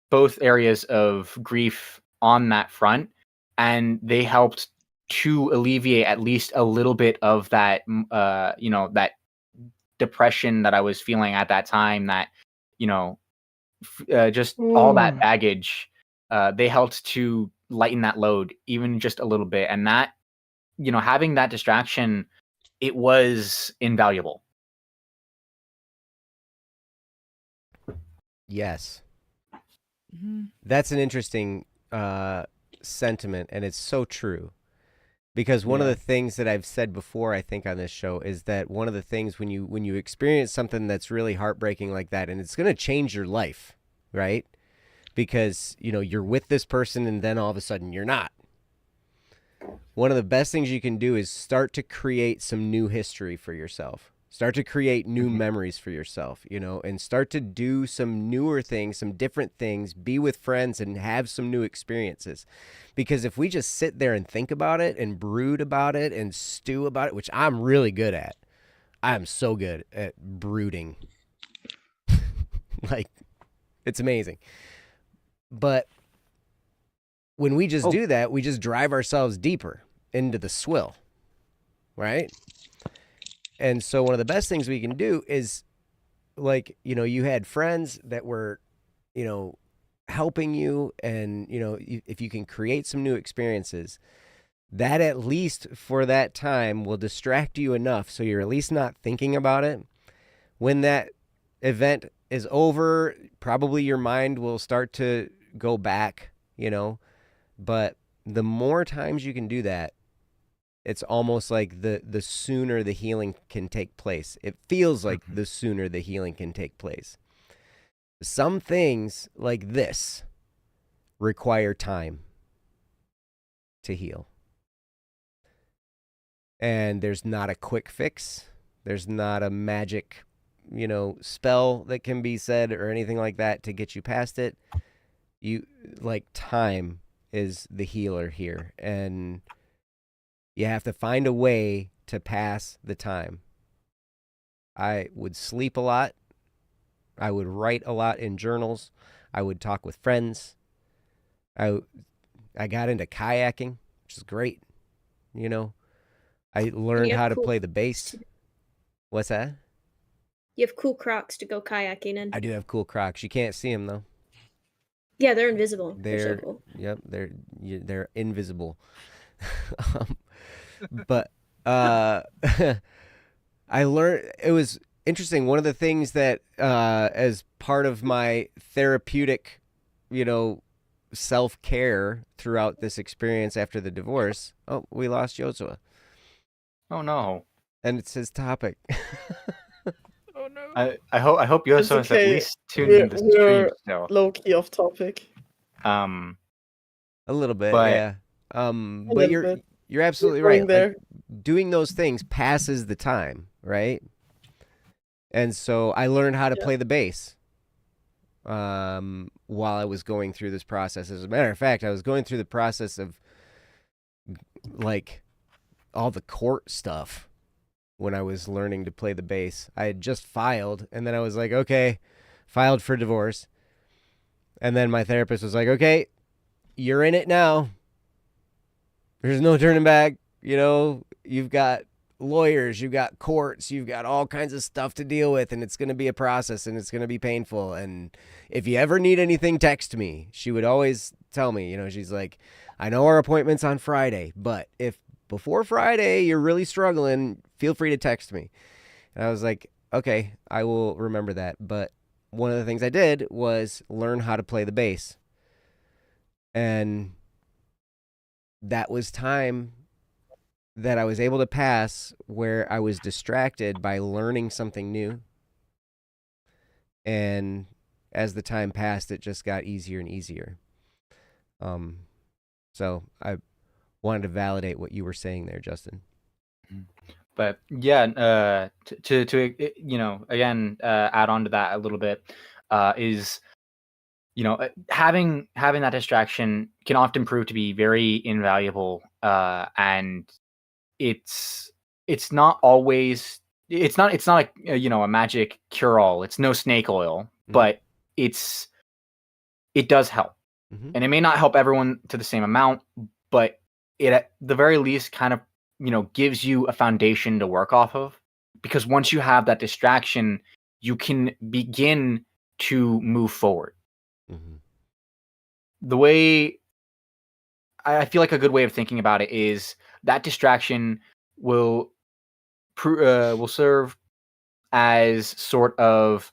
both areas of grief on that front, and they helped to alleviate at least a little bit of that, you know, that depression that I was feeling at that time. That, you know, just all that baggage, they helped to lighten that load even just a little bit, and that, you know, having that distraction, it was invaluable. Yes. Mhm. That's an interesting sentiment, and it's so true. Because one of Yeah. the things that I've said before, I think, on this show is that one of the things when you experience something that's really heartbreaking like that, and it's going to change your life, right? Because, you know, you're with this person and then all of a sudden you're not. One of the best things you can do is start to create some new history for yourself. Start to create new memories for yourself, you know, and start to do some newer things, some different things, be with friends and have some new experiences. Because if we just sit there and think about it and brood about it and stew about it, which I'm really good at, I'm so good at brooding. Like, it's amazing. But when we just do that, we just drive ourselves deeper into the swill, right? And so one of the best things we can do is, like, you know, you had friends that were, you know, helping you, and, you know, if you can create some new experiences, that at least for that time will distract you enough so you're at least not thinking about it. When that event is over, probably your mind will start to go back, you know, but the more times you can do that, it's almost like the sooner the healing can take place. It feels like the sooner the healing can take place. Some things like this require time to heal. And there's not a quick fix. There's not a magic, you know, spell that can be said or anything like that to get you past it. You, like, time is the healer here, and you have to find a way to pass the time. I would sleep a lot. I would write a lot in journals. I would talk with friends. I got into kayaking, which is great. You know, I learned have how to cool play the Crocs bass. to- What's that? You have cool Crocs to go kayaking in. I do have cool Crocs. You can't see them though. Yeah, they're invisible. They're so They're cool. Yep, they're invisible. um, but I learned, it was interesting. One of the things that as part of my therapeutic, you know, self-care throughout this experience after the divorce. Oh, we lost Joshua. Oh no. And it's his topic. Oh no. I hope It's Yoso is at okay. least tuned into the stream We're still. low key off topic. Um, A little bit, But- yeah. A But little you're bit. you're absolutely We're going right. there. Like, doing those things passes the time, right? And so I learned how to Yeah. play the bass while I was going through this process. As a matter of fact, I was going through the process of, like, all the court stuff when I was learning to play the bass. I had just filed, and then I was like, okay, filed for divorce. And then my therapist was like, okay, you're in it now. There's no turning back. You know, you've got lawyers, you've got courts, you've got all kinds of stuff to deal with, and it's going to be a process, and it's going to be painful. And if you ever need anything, text me. She would always tell me, you know, she's like, I know our appointment's on Friday, but if before Friday you're really struggling, feel free to text me. And I was like, okay, I will remember that. But one of the things I did was learn how to play the bass. And that was time that I was able to pass where I was distracted by learning something new. And as the time passed, it just got easier and easier. So I wanted to validate what you were saying there, Justin. But yeah, again, add on to that a little bit, is having that distraction can often prove to be very invaluable, and it's not always it's not like a magic cure all. It's no snake oil, but it does help, and it may not help everyone to the same amount, but it at the very least kind of gives you a foundation to work off of, because once you have that distraction, you can begin to move forward. The way I feel like a good way of thinking about it is that distraction will serve as sort of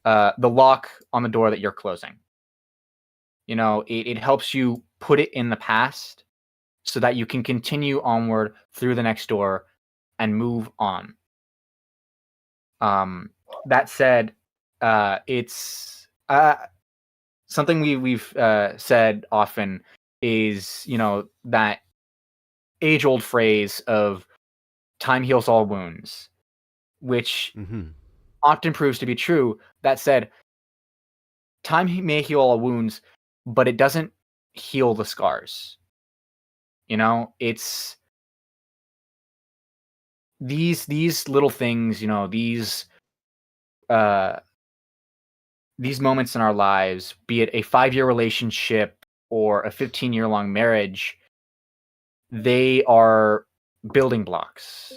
the lock on the door that you're closing. It helps you put it in the past so that you can continue onward through the next door and move on. That said, it's something we've said often is that age-old phrase of time heals all wounds, which often proves to be true. That said, time may heal all wounds, but it doesn't heal the scars. It's these little things, these moments in our lives, be it a 5-year relationship or a 15-year-long marriage, they are building blocks.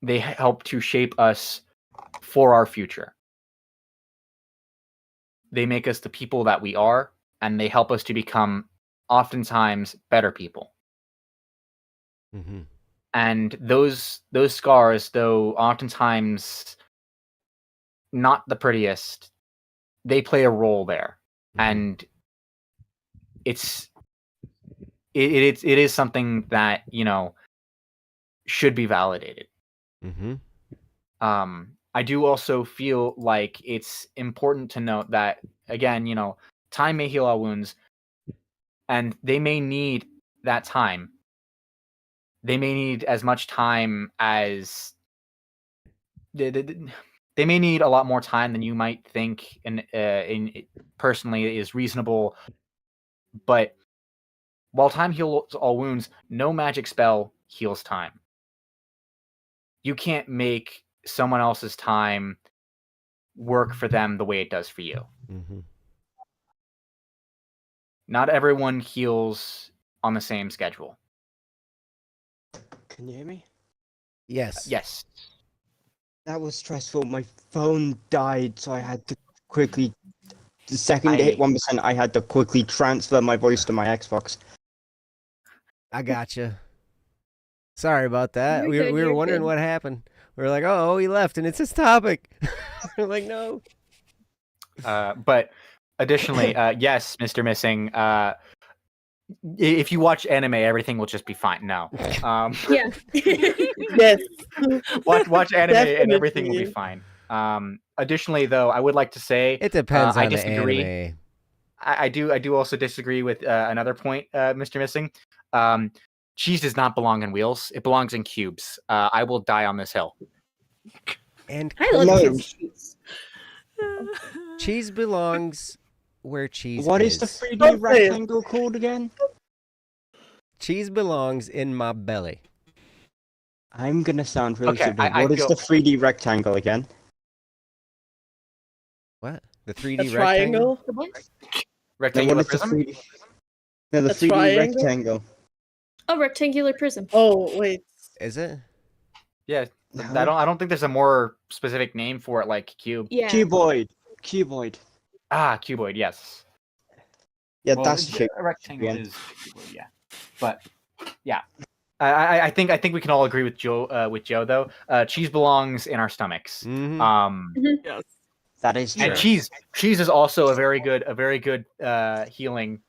They help to shape us for our future. They make us the people that we are, and they help us to become oftentimes better people. And those scars, though oftentimes not the prettiest, they play a role there, and it is something that should be validated. I do also feel like it's important to note that, again, time may heal all wounds, and they may need that time. They may need as much time as they may need a lot more time than you might think, in personally is reasonable. But while time heals all wounds, no magic spell heals time. You can't make someone else's time work for them the way it does for you. Not everyone heals on the same schedule. Can you hear me? Yes. Yes. That was stressful. My phone died, so I had to quickly. The second it hit 1%, I had to quickly transfer my voice to my Xbox. I gotcha. Sorry about that. You're We good, were you're wondering good. what happened. We were like, oh, he left, and it's his topic. We're like, no. But additionally, yes, Mr. Missing, if you watch anime, everything will just be fine. No. Yeah. Yes. watch anime and everything will be Definitely. fine. Additionally, though, I would like to say It depends I on the disagree. anime. I do also disagree with another point, Mr. Missing. Cheese does not belong in wheels. It belongs in cubes. I will die on this hill. And I love No. cheese. cheese belongs where cheese What is. is the 3D Okay. rectangle called again? Cheese belongs in my belly. I'm gonna sound really Okay, stupid. I What is feel- the 3D rectangle again? What? The A 3D rectangle? triangle? No, what Rectangular is the prism? 3D? No, the A 3D triangle? rectangle. A rectangular prism. Oh, wait. Is it? Yeah. No. I don't think there's a more specific name for it, like cube. Yeah. Cuboid. Cuboid. Ah, cuboid. Yes. Yeah, Well, that's the shape. a rectangle Yeah. is cuboid, yeah. But yeah, I think we can all agree with Joe. With Joe though, cheese belongs in our stomachs. Mm-hmm. Yes. That is true. And cheese is also a very good healing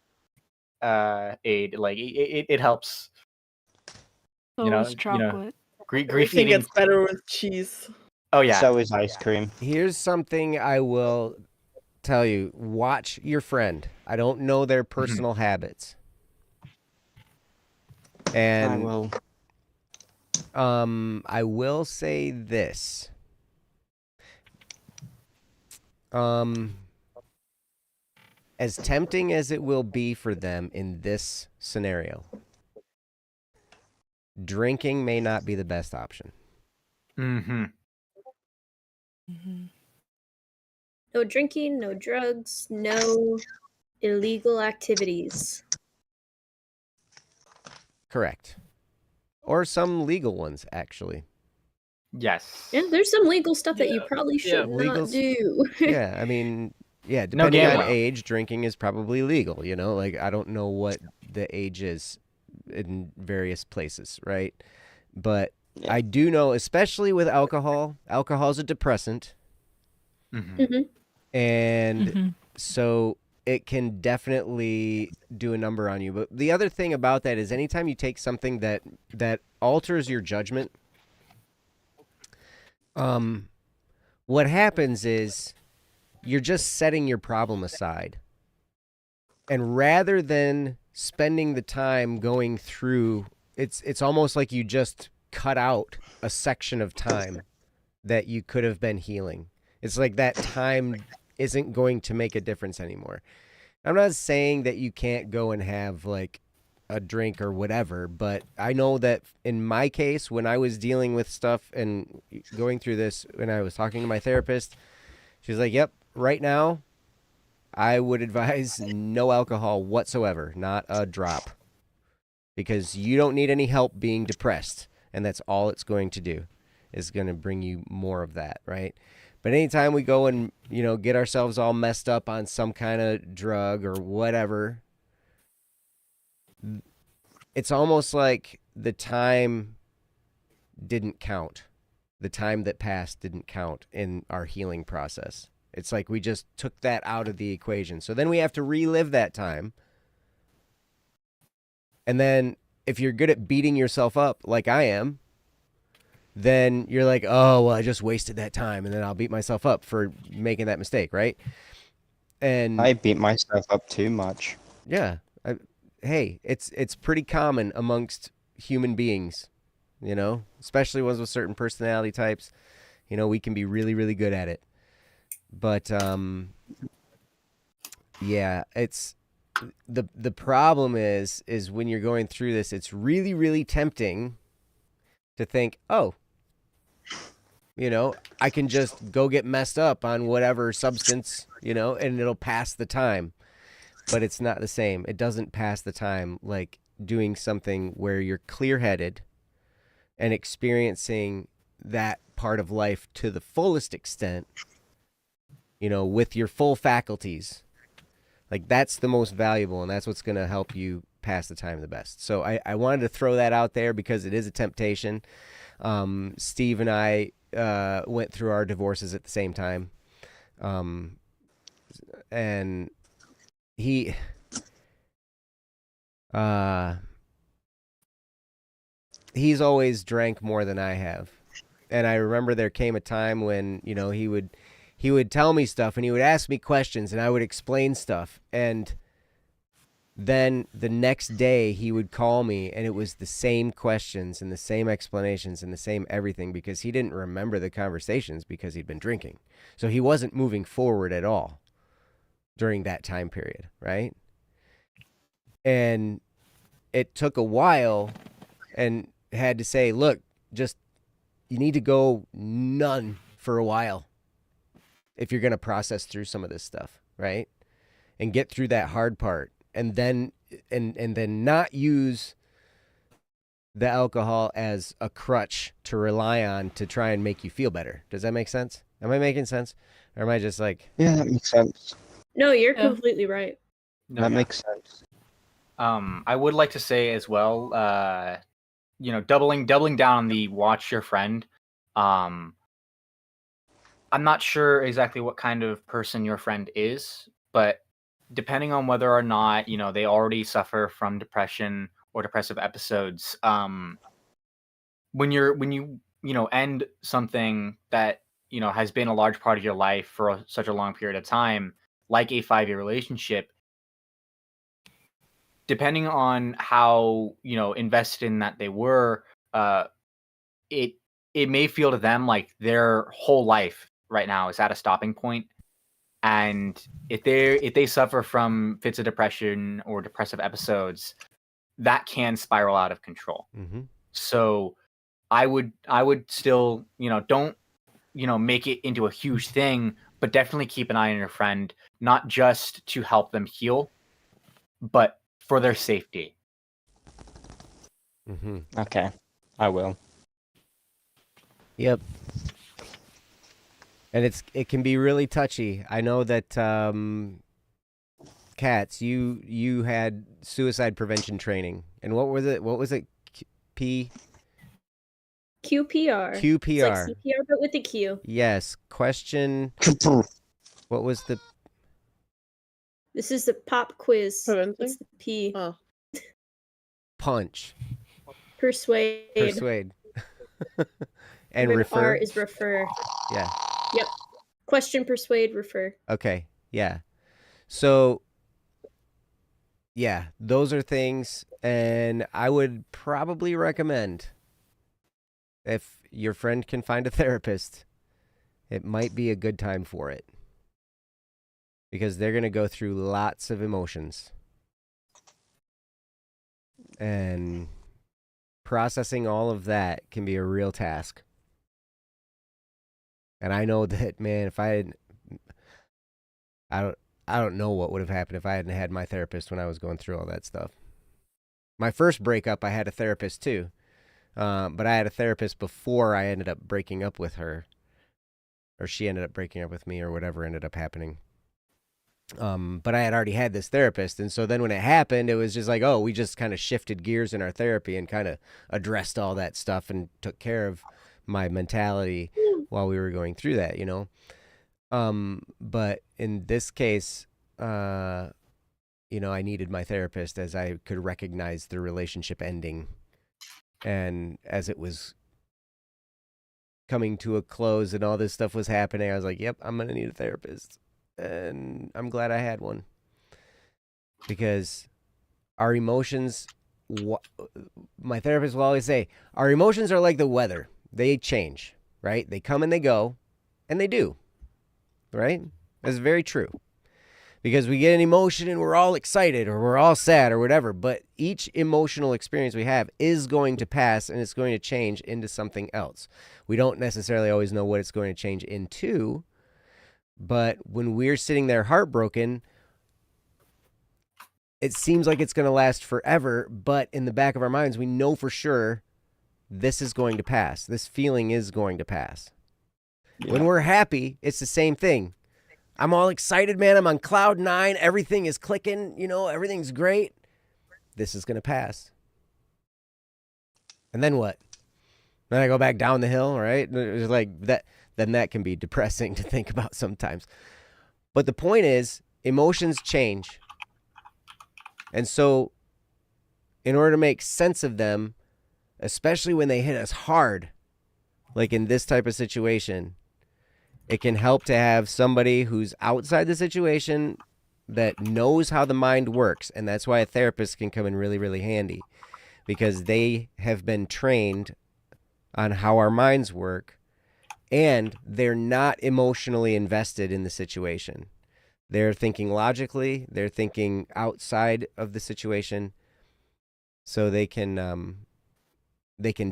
aid. Like it helps. So is chocolate. Grief Everything eating. gets better with cheese. Oh yeah. So is ice cream. Here's something I will tell you. Watch your friend. I don't know their personal habits. I And will. I will say this. As tempting as it will be for them in this scenario, drinking may not be the best option. Mm-hmm. No drinking, no drugs, no illegal activities. Correct. Or some legal ones, actually. Yes. And there's some legal stuff that you Yeah. probably Yeah. should not Legal do. Yeah, I mean, yeah, depending on gambling. age, drinking is probably legal, you know? Like, I don't know what the age is in various places, right? But Yeah. I do know, especially with alcohol, alcohol is a depressant. Mm-hmm. And so it can definitely do a number on you. But the other thing about that is anytime you take something that alters your judgment, what happens is you're just setting your problem aside. And rather than spending the time going through, it's almost like you just cut out a section of time that you could have been healing. It's like that time isn't going to make a difference anymore. I'm not saying that you can't go and have like a drink or whatever, but I know that in my case, when I was dealing with stuff and going through this, when I was talking to my therapist, she's like, yep, right now, I would advise no alcohol whatsoever, not a drop, because you don't need any help being depressed. And that's all it's going to do, is going to bring you more of that, right? But anytime we go and, get ourselves all messed up on some kind of drug or whatever, it's almost like the time didn't count. The time that passed didn't count in our healing process. It's like we just took that out of the equation. So then we have to relive that time. And then if you're good at beating yourself up like I am, then you're like, oh, well, I just wasted that time. And then I'll beat myself up for making that mistake, right? And I beat myself up too much. yeah, hey, it's pretty common amongst human beings, especially ones with certain personality types. We can be really, really good at it. But yeah, it's the problem is when you're going through this, it's really, really tempting to think, oh, I can just go get messed up on whatever substance, and it'll pass the time. But it's not the same. It doesn't pass the time like doing something where you're clear-headed and experiencing that part of life to the fullest extent, with your full faculties. Like, that's the most valuable, and that's what's going to help you pass the time the best. So I wanted to throw that out there because it is a temptation. Steve and I went through our divorces at the same time. And he's always drank more than I have. And I remember there came a time when, he would tell me stuff and he would ask me questions and I would explain stuff. And then the next day he would call me and it was the same questions and the same explanations and the same everything because he didn't remember the conversations because he'd been drinking. So he wasn't moving forward at all during that time period, right? And it took a while and had to say, look, just you need to go none for a while if you're going to process through some of this stuff, right? And get through that hard part. And then not use the alcohol as a crutch to rely on to try and make you feel better. Does that make sense? Am I making sense? Or am I just like... Yeah, that makes sense. No, you're completely right. No, That yeah. makes sense. I would like to say as well, doubling down on the watch your friend. I'm not sure exactly what kind of person your friend is, but depending on whether or not, they already suffer from depression or depressive episodes, when you end something that, has been a large part of your life for such a long period of time, like a 5-year relationship, depending on how, invested in that they were, it may feel to them like their whole life right now is at a stopping point, and if they suffer from fits of depression or depressive episodes, that can spiral out of control. Mm-hmm. So I would still, don't, make it into a huge thing, but definitely keep an eye on your friend, not just to help them heal, but for their safety. Mm-hmm. Okay, I will. Yep. And it can be really touchy. I know that Katz, you had suicide prevention training, and what was it? QPR. QPR. It's QPR. like CPR, but with a Q. Yes. Question. What was the? This is the pop quiz. Preventing? What's the P? Oh. Punch. Persuade. Persuade. And Then refer. R is refer. Yeah. Yep. Question, persuade, refer. Okay. Yeah. So. Yeah, those are things, and I would probably recommend, if your friend can find a therapist, it might be a good time for it. Because they're going to go through lots of emotions. And processing all of that can be a real task. And I know that, man, if I don't know what would have happened if I hadn't had my therapist when I was going through all that stuff. My first breakup, I had a therapist too. But I had a therapist before I ended up breaking up with her. Or she ended up breaking up with me, or whatever ended up happening. But I had already had this therapist. And so then when it happened, it was just like, oh, we just kind of shifted gears in our therapy and kind of addressed all that stuff and took care of my mentality while we were going through that, But in this case, I needed my therapist as I could recognize the relationship ending. And as it was coming to a close and all this stuff was happening, I was like, yep, I'm going to need a therapist. And I'm glad I had one. Because our emotions, my therapist will always say, our emotions are like the weather. They change, right? They come and they go, and they do. Right? That's very true. Because we get an emotion and we're all excited or we're all sad or whatever, but each emotional experience we have is going to pass and it's going to change into something else. We don't necessarily always know what it's going to change into, but when we're sitting there heartbroken, it seems like it's going to last forever, but in the back of our minds, we know for sure this is going to pass. This feeling is going to pass. Yeah. When we're happy, it's the same thing. I'm all excited, man. I'm on cloud 9. Everything is clicking. Everything's great. This is going to pass. And then what? Then I go back down the hill, right? It's like that. Then that can be depressing to think about sometimes. But the point is, emotions change. And so in order to make sense of them, especially when they hit us hard, like in this type of situation, it can help to have somebody who's outside the situation that knows how the mind works. And that's why a therapist can come in really, really handy, because they have been trained on how our minds work, and they're not emotionally invested in the situation. They're thinking logically. They're thinking outside of the situation, so they can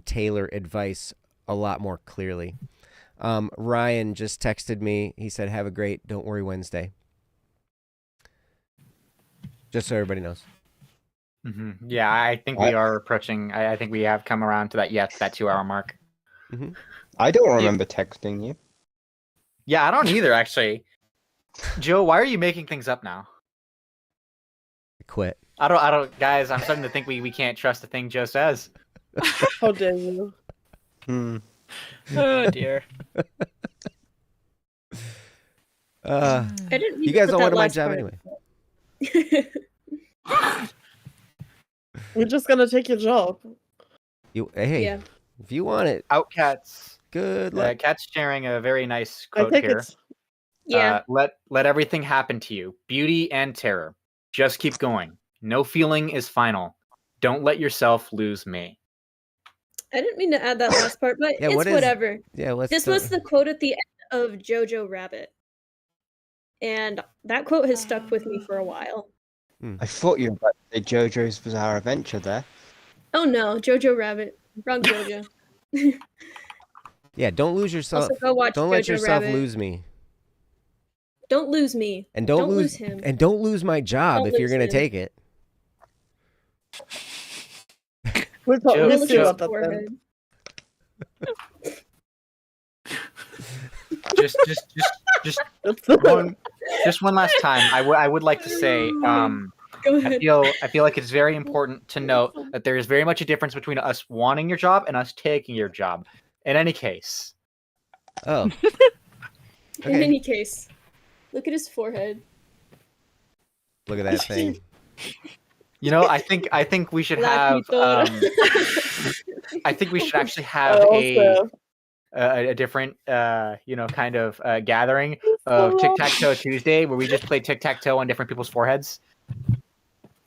tailor advice a lot more clearly. Ryan just texted me. He said, have a great Don't Worry Wednesday. Just so everybody knows. Mm-hmm. Yeah, I think we are approaching. I think we have come around to that 2-hour mark. Mm-hmm. I don't remember texting you. Yeah, I don't either, actually. Joe, why are you making things up now? I quit. I don't, guys. I'm starting to think we can't trust a thing Joe says. How dare you? Oh dear. I didn't mean you guys to don't put want that my last job part. anyway. We're just gonna take your job. Hey, Yeah. if you want it, Outcats. good luck. Cat's sharing a very nice I quote take here. it. Yeah. Let everything happen to you, beauty and terror. Just keep going. No feeling is final. Don't let yourself lose me. I didn't mean to add that last part, but Yeah, it's what is- whatever. Yeah, let's. This was the quote at the end of Jojo Rabbit. And that quote has stuck with me for a while. I thought you were about to say JoJo's Bizarre Adventure there. Oh no, Jojo Rabbit. Wrong Jojo. Yeah, don't lose yourself. Also go watch Don't Jojo let yourself Rabbit. lose me. Don't lose me. And don't lose him. And don't lose my job Don't if you're lose gonna him. take it. We'll talk Joe- we'll see Joe- about that then. Just one last time. I would like to say, Go I ahead. feel like it's very important to note that there is very much a difference between us wanting your job and us taking your job. In any case, Oh. In any case, look at his forehead. Look at that thing. you know, I think we should La have. I think we should actually have Also, a different, kind of gathering of Tic-Tac-Toe Tuesday where we just play Tic-Tac-Toe on different people's foreheads.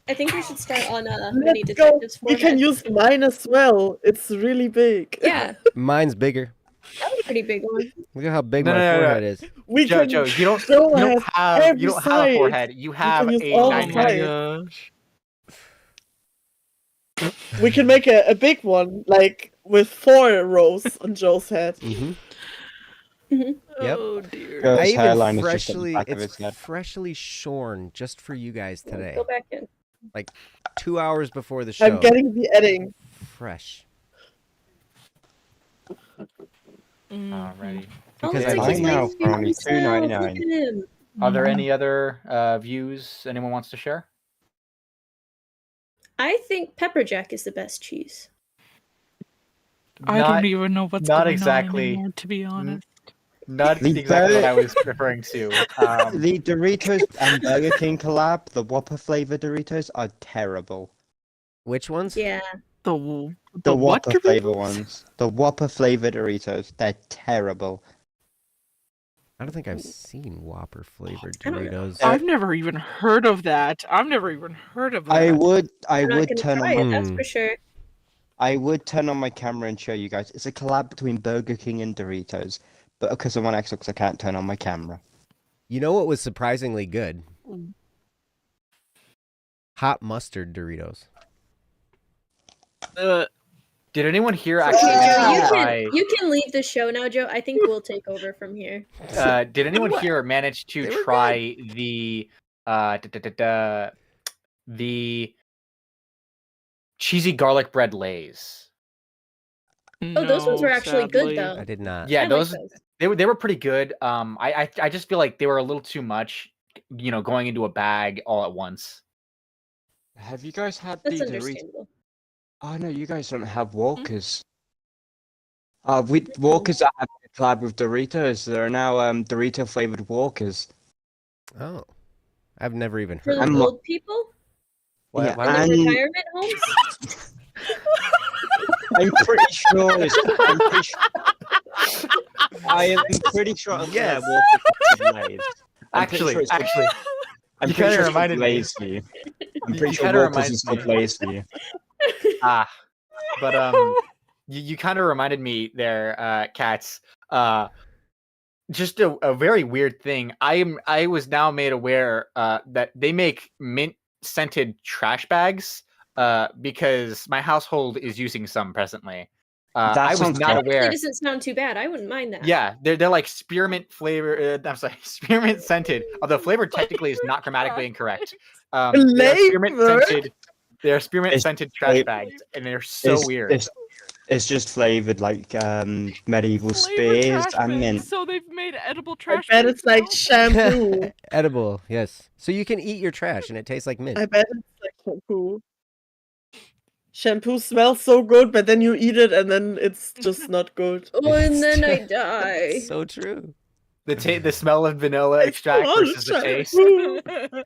I think we should start on Mini let's go. Detective's We forehead. can use mine as well. It's really big. Yeah, Mine's bigger. that's a pretty big one. Look at how big No, my no, no, no. forehead is. We Joe, can Joe, you don't have have every you don't have a side. forehead. You have use a all the 9 sides. We can make a big one, like with 4 rows on Joe's head. Mm-hmm. Yep. Oh dear. Joe's I even hairline is just at the freshly, back of his it's head. freshly shorn just for you guys today. Go back in. 2 hours before the show. I'm getting the editing. Fresh. Alrighty. Oh, Because looks I like he's buy now waiting for only himself. Look $2.99. at him. Are there any other views anyone wants to share? I think pepper jack is the best cheese. I Not- don't even know what's not going exactly. on anymore, to be honest. Not The exactly what Burger- I was referring to. The Doritos and Burger King collab, the Whopper flavor Doritos, are terrible. Which ones? Yeah. The The what Whopper flavor Doritos? ones. The Whopper flavor Doritos, they're terrible. I don't think I've seen Whopper flavored I don't know. Doritos. I've never even heard of that. I've never even heard of that. I would I'm not would gonna turn try on it, that's Hmm. for sure. I would turn on my camera and show you guys. It's a collab between Burger King and Doritos, but because I'm on Xbox, I can't turn on my camera. You know what was surprisingly good? Mm. Hot mustard Doritos. Did anyone here Okay, actually Joe, try? you can leave the show now, Joe. I think we'll take over from here. Did anyone here manage to They were try the the cheesy garlic bread lays? Oh, those ones were actually good, though. I did not. Yeah, I like those they were pretty good. I just feel like they were a little too much, going into a bag all at once. Have you guys had That's the Doritos? understandable. Oh no, you guys don't have Walkers. Walkers are having a collab with Doritos. There are now Dorito flavored Walkers. Oh. I've never even For heard the of I'm it. not- old people Why- Yeah, why in would- and the retirement homes. I'm pretty sure. I am pretty sure. Yes. Walkers are Lay's. I'm pretty Actually, sure it's called- actually, I'm you pretty kinda sure it's called reminded me. Lay's for you. I'm You pretty sure kinda Walkers reminds is called me. Lay's for you. but you kind of reminded me there, Cats. Just a very weird thing. I was now made aware that they make mint scented trash bags because my household is using some presently. That I was sounds not good. aware. It doesn't sound too bad. I wouldn't mind that. Yeah, they're like spearmint flavor. I'm sorry, spearmint scented. Although flavor technically is not grammatically incorrect. They're spearmint Flavor? scented. They're spearmint It's scented trash fla- bags, and they're so weird. It's just flavored like medieval Flavored spears trash and bags, mint. So they've made edible I trash bet bags it's like now? shampoo. Edible, yes. So you can eat your trash and it tastes like mint. I bet it's like shampoo. Shampoo smells so good, but then you eat it and then it's just not good. Oh, and then I die. So true. The smell of vanilla It's extract not versus the taste. shampoo.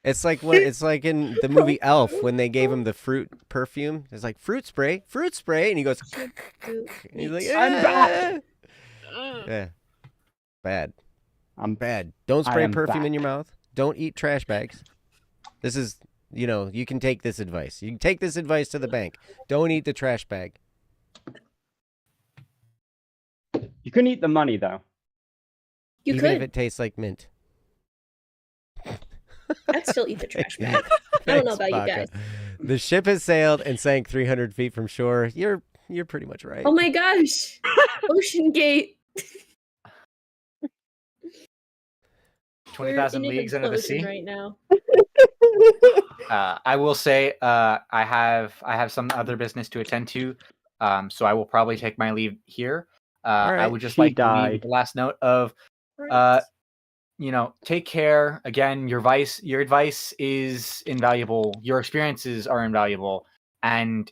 It's like it's like in the movie Elf when they gave him the fruit perfume. It's like fruit spray, and he goes, and he's like, I'm back. Yeah, bad, I'm bad. Don't I spray am perfume in back. your mouth. Don't eat trash bags. This is, you can take this advice. You can take this advice to the bank. Don't eat the trash bag. You can eat the money though. You Even could. if it tastes like mint. I'd still eat the trash bag. I don't know about you guys. The ship has sailed and sank 300 feet from shore. You're pretty much right. Oh my gosh. Ocean Gate. 20,000 We're in an leagues under the implosion sea. right now. I will say I have some other business to attend to, so I will probably take my leave here. I right. would just She like to leave died. with the last note of, Right. take care. Again, your advice is invaluable. Your experiences are invaluable, and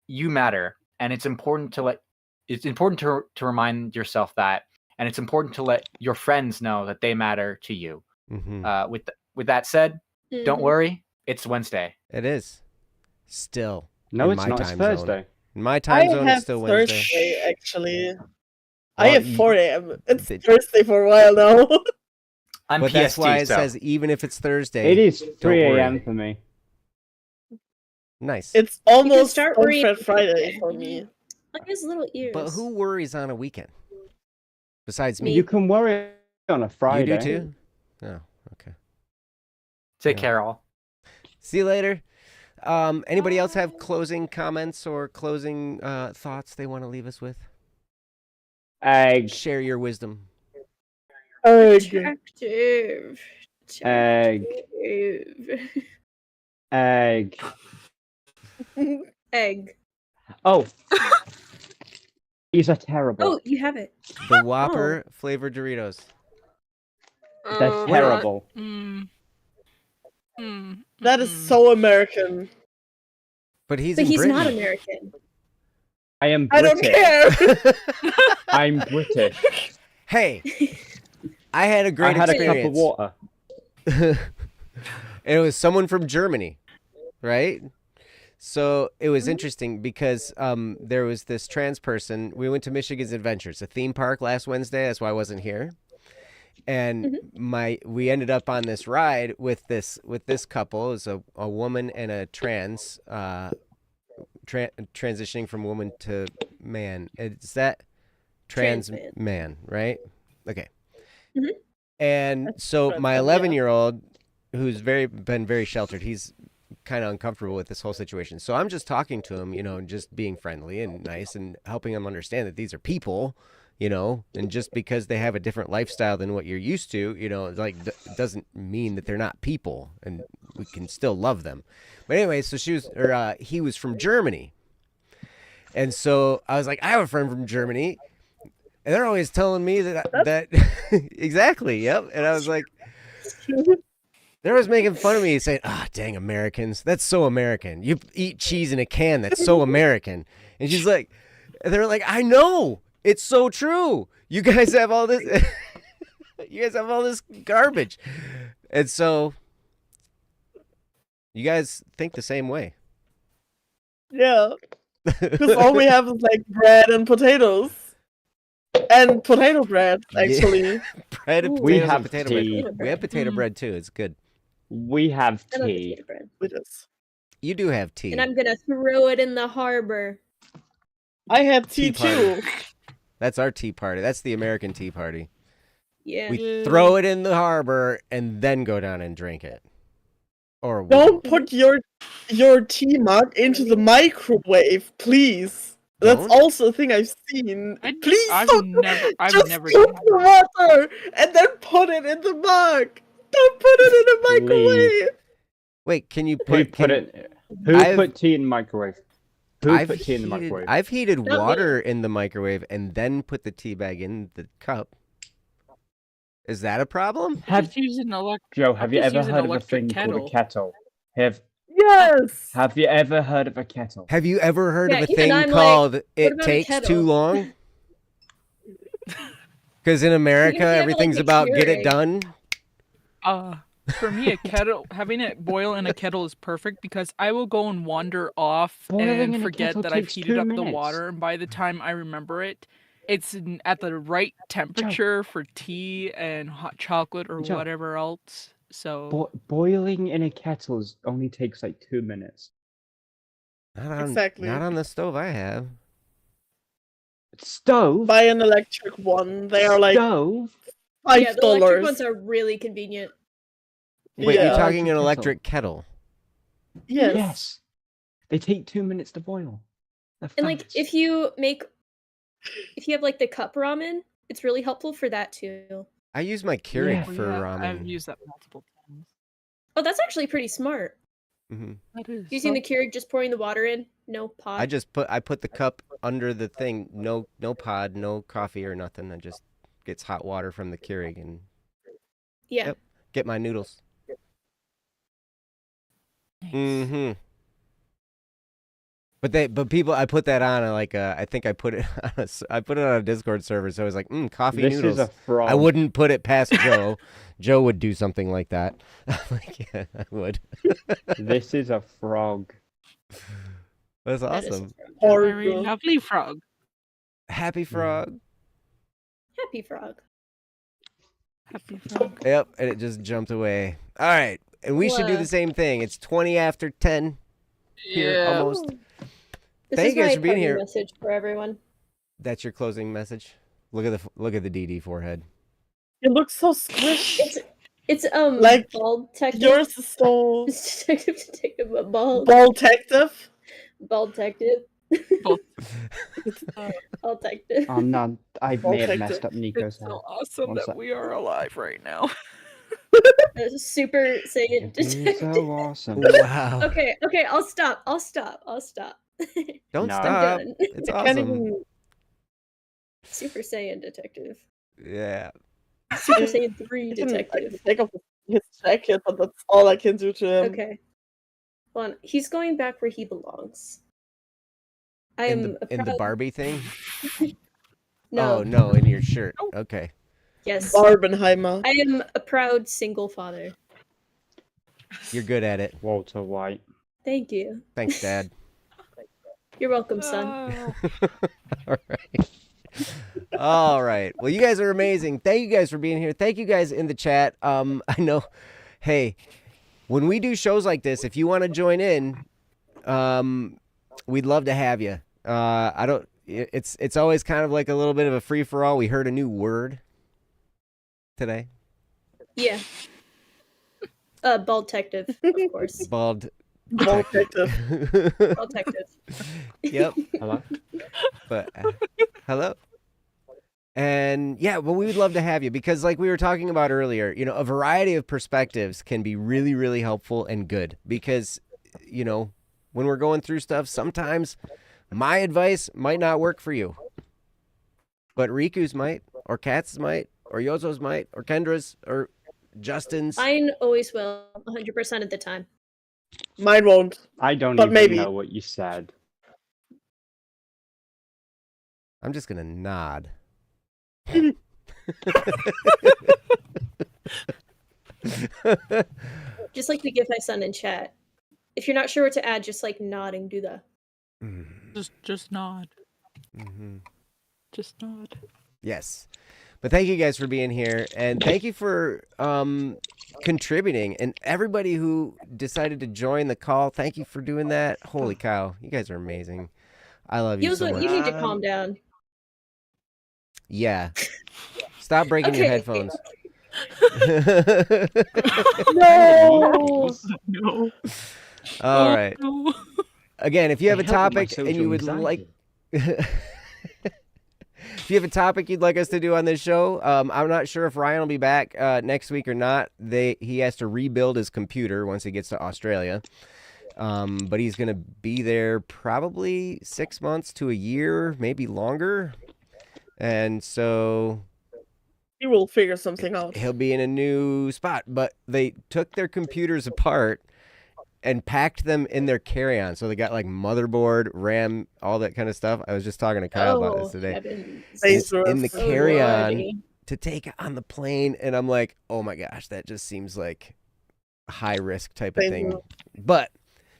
you matter. And it's important to remind yourself that, and it's important to let your friends know that they matter to you. Mm-hmm. With that said, don't Mhm. worry, it's Wednesday. It is. Still. No, in it's my not. It's time zone. Thursday. In my time I zone, have it's still Wednesday. Thursday, actually. I Well, have 4 a.m. It's Did- Thursday for a while now. I'm But PST, that's why it so says even if it's Thursday. It is don't 3 worry. a.m. for me. Nice. It's almost start on worrying- Friday for me. Look at his little ears. But who worries on a weekend? Besides me. You can worry on a Friday. You do too? Oh, okay. take Yeah. care, all. See you later. Anybody else have closing comments or closing thoughts they want to leave us with? Egg. Share your wisdom. Detective. Egg. Detective. Egg. Egg. Oh. These are terrible. Oh, you have it. The Whopper flavored Doritos. They're terrible. That is so American. But he's But in he's Britain. not American. I am I British. don't care. I'm British. Hey, I had a I great had experience. a cup of water. And it was someone from Germany, right? So it was interesting because there was this trans person. We went to Michigan's Adventures, a theme park last Wednesday. That's why I wasn't here. And we ended up on this ride with this couple. It was a woman and a trans transitioning from woman to man. Is that trans man, right? Okay. Mhm. And so trans my man, 11-year-old, who's been very sheltered, he's kind of uncomfortable with this whole situation. So I'm just talking to him, just being friendly and nice and helping him understand that these are people, and just because they have a different lifestyle than what you're used to, doesn't mean that they're not people, and we can still love them. But anyway, so he was from Germany. And so I was like, I have a friend from Germany, and they're always telling me that exactly. Yep. And I was like, they're always making fun of me, saying, dang Americans. That's so American. You eat cheese in a can. That's so American. And she's like, they're like, I know. It's so true. You guys have all this. You guys have all this garbage. And so you guys think the same way. Yeah. Because all we have is like bread and potatoes. And potato bread, actually. Bread and Ooh. We potatoes have and potato tea. bread. We have potato bread too. It's good. We have I love tea. potato bread. With us. You do have tea. And I'm gonna throw it in the harbor. I had tea Tea party. too. That's our tea party. That's the American tea party. Yeah. We throw it in the harbor and then go down and drink it. Or we Don't put your tea mug into the microwave, please. That's Don't? also a thing I've seen. Please I've don't never just done cook the water and then put it in the mug. Don't put it in the microwave. Wait, can you Who put Who put tea in the microwave? Who I've put tea in the heated- microwave? I've heated Not me. water in the microwave and then put the tea bag in the cup. Is that a problem? Just use an electric. Joe, have you just ever use an heard of a electric thing called a kettle. kettle? Yes. Have you ever heard of a kettle? Have you ever heard Yeah, of a even thing I'm like, called "It about a takes kettle? too long"? Because in America, have, like, everything's the about get it Keurig. done. For me, having it boil in a kettle is perfect because I will go and wander off Boiling in and a forget kettle that I've takes heated 2 up the minutes. water, and by the time I remember it, it's at the right temperature for tea and hot chocolate or Joe. whatever else. So Boiling in a kettle only takes like 2 minutes. Exactly. Not on the stove I have. Stove? Buy an electric one. They are like Stove? Yeah, the electric $5. ones are really convenient. Wait, you're Yeah. talking an Electric electric kettle. Yes. They take 2 minutes to boil. They're And like fast. if you have like the cup ramen, it's really helpful for that too. I use my Keurig Yeah. for ramen. I've used that multiple times. Oh, that's actually pretty smart. hmm That is Using the Keurig, just pouring the water in, no pot. I put the cup under the thing. No pod, no coffee or nothing. I just gets hot water from the Keurig and Yeah. Yep. get my noodles. nice. Mm-hmm. But people, I put that on I think I put it I put it on a Discord server. So I was like, coffee This noodles. is a frog. I wouldn't put it past Joe. Joe would do something like that. Like, yeah, I would. This is a frog. That's That is awesome. Very Horrible. lovely frog. Happy frog. Happy frog. Happy frog. Yep, and it just jumped away. All right, and we should do Well, the same thing. It's 20 after 10 here, Yeah. almost. This Thank is you guys my for being parting here. message for everyone. That's your closing message. Look at the DD forehead. It looks so squishy. It's Like, bald detective. Yours is so detective, but bald detective. bald detective. Bald. Bald detective. No, I may have Detective. messed up Nico's It's head. so awesome One that sec. we are alive right now. Super Saiyan It is detective. so awesome. Wow. Okay, I'll stop. Don't No. I'm stop. done. It's I can't awesome. even. Super Saiyan detective. Yeah. Super Saiyan 3 I can detective. take off his jacket, but that's all I can do to him. Okay. Hold on. He's going back where he belongs. I In am the proud... Barbie thing? No. Oh, no, in your shirt. Okay. Yes. Barbenheimer. I am a proud single father. You're good at it. Walter White. Thank you. Thanks, Dad. You're welcome, son. Oh. All right. All right. Well, you guys are amazing. Thank you guys for being here. Thank you guys in the chat. I know, hey, when we do shows like this, if you want to join in, we'd love to have you. It's always kind of like a little bit of a free for all. We heard a new word today. Yeah. Bald detective, of course. Bald. Bald detective. Bald detective. Yep. Hello? But hello. And yeah, well, we would love to have you because like we were talking about earlier, you know, a variety of perspectives can be really, really helpful and good because, you know, when we're going through stuff, sometimes my advice might not work for you, but Riku's might, or Katz's might, or Yozo's might, or Kendra's, or Justin's. Mine always will, 100% of the time. Mine won't. I don't But even maybe. know what you said. I'm just going to nod. Just like the gift I sent in chat. If you're not sure what to add, just like nod and do that. Just nod. Mm-hmm. Just nod. Yes. But thank you guys for being here. And thank you for contributing. And everybody who decided to join the call, thank you for doing that. Holy cow. You guys are amazing. I love you so much. You need to calm down. Yeah. Stop breaking your Okay. headphones. No. No. All right. No. Again, if you have a It helped with my topic and you social would anxiety. like... If you have a topic you'd like us to do on this show, I'm not sure if Ryan will be back next week or not. He has to rebuild his computer once he gets to Australia. But he's going to be there probably 6 months to a year, maybe longer. And so He will figure something out. he'll be in a new spot. But they took their computers apart and packed them in their carry-on. So they got like motherboard, RAM, all that kind of stuff. I was just talking to Kyle about this today. Thanks, In the Russ. Oh, carry-on lordy. to take on the plane. And I'm like, oh my gosh, that just seems like a high-risk type of Thank thing. you. But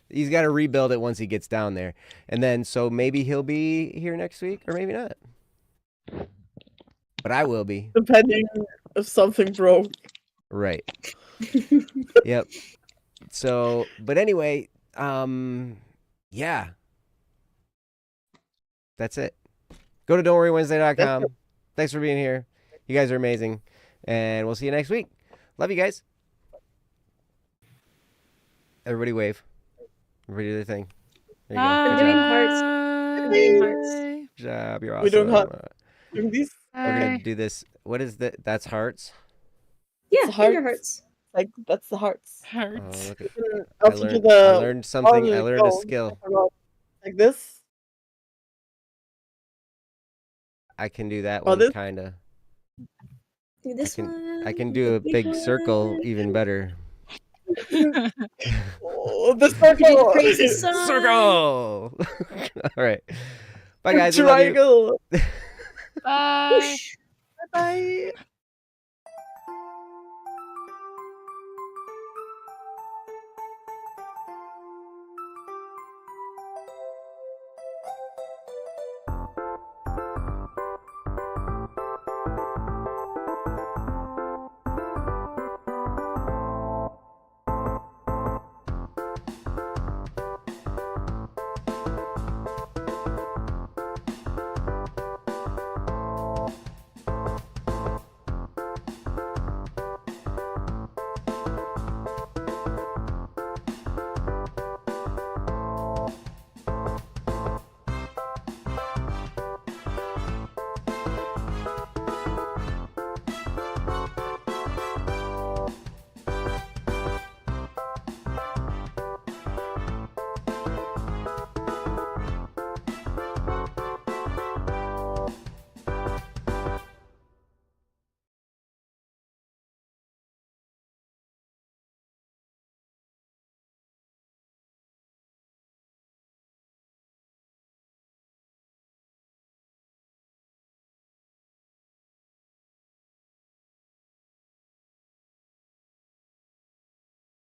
he's got to rebuild it once he gets down there. And then so maybe he'll be here next week or maybe not. But I will be. Depending if something broke. Right. Yep. So, but anyway, yeah. That's it. Go to don'tworrywednesday.com. Thanks for being here. You guys are amazing. And we'll see you next week. Love you guys. Everybody wave. Everybody do their thing. There you go. I'm Good doing job. hearts. I'm doing hearts. Bye. Good job. You're awesome. We don't have doing this. We're going Bye. to do this. What is that? That's hearts? Yeah, It's finger hearts. hearts. Like that's the hearts. Oh, Hurts. look at, I'll I teach you learned, I the learned something. I one learned a go. skill. Like this. I can do that Oh, one, this? kind of. Do this can- one. I can do a the big circle one. even better. Oh, the You can do the circle. crazy sign. Circle! All right. Bye, guys. We love you. Triangle. Bye. Whoosh. Bye.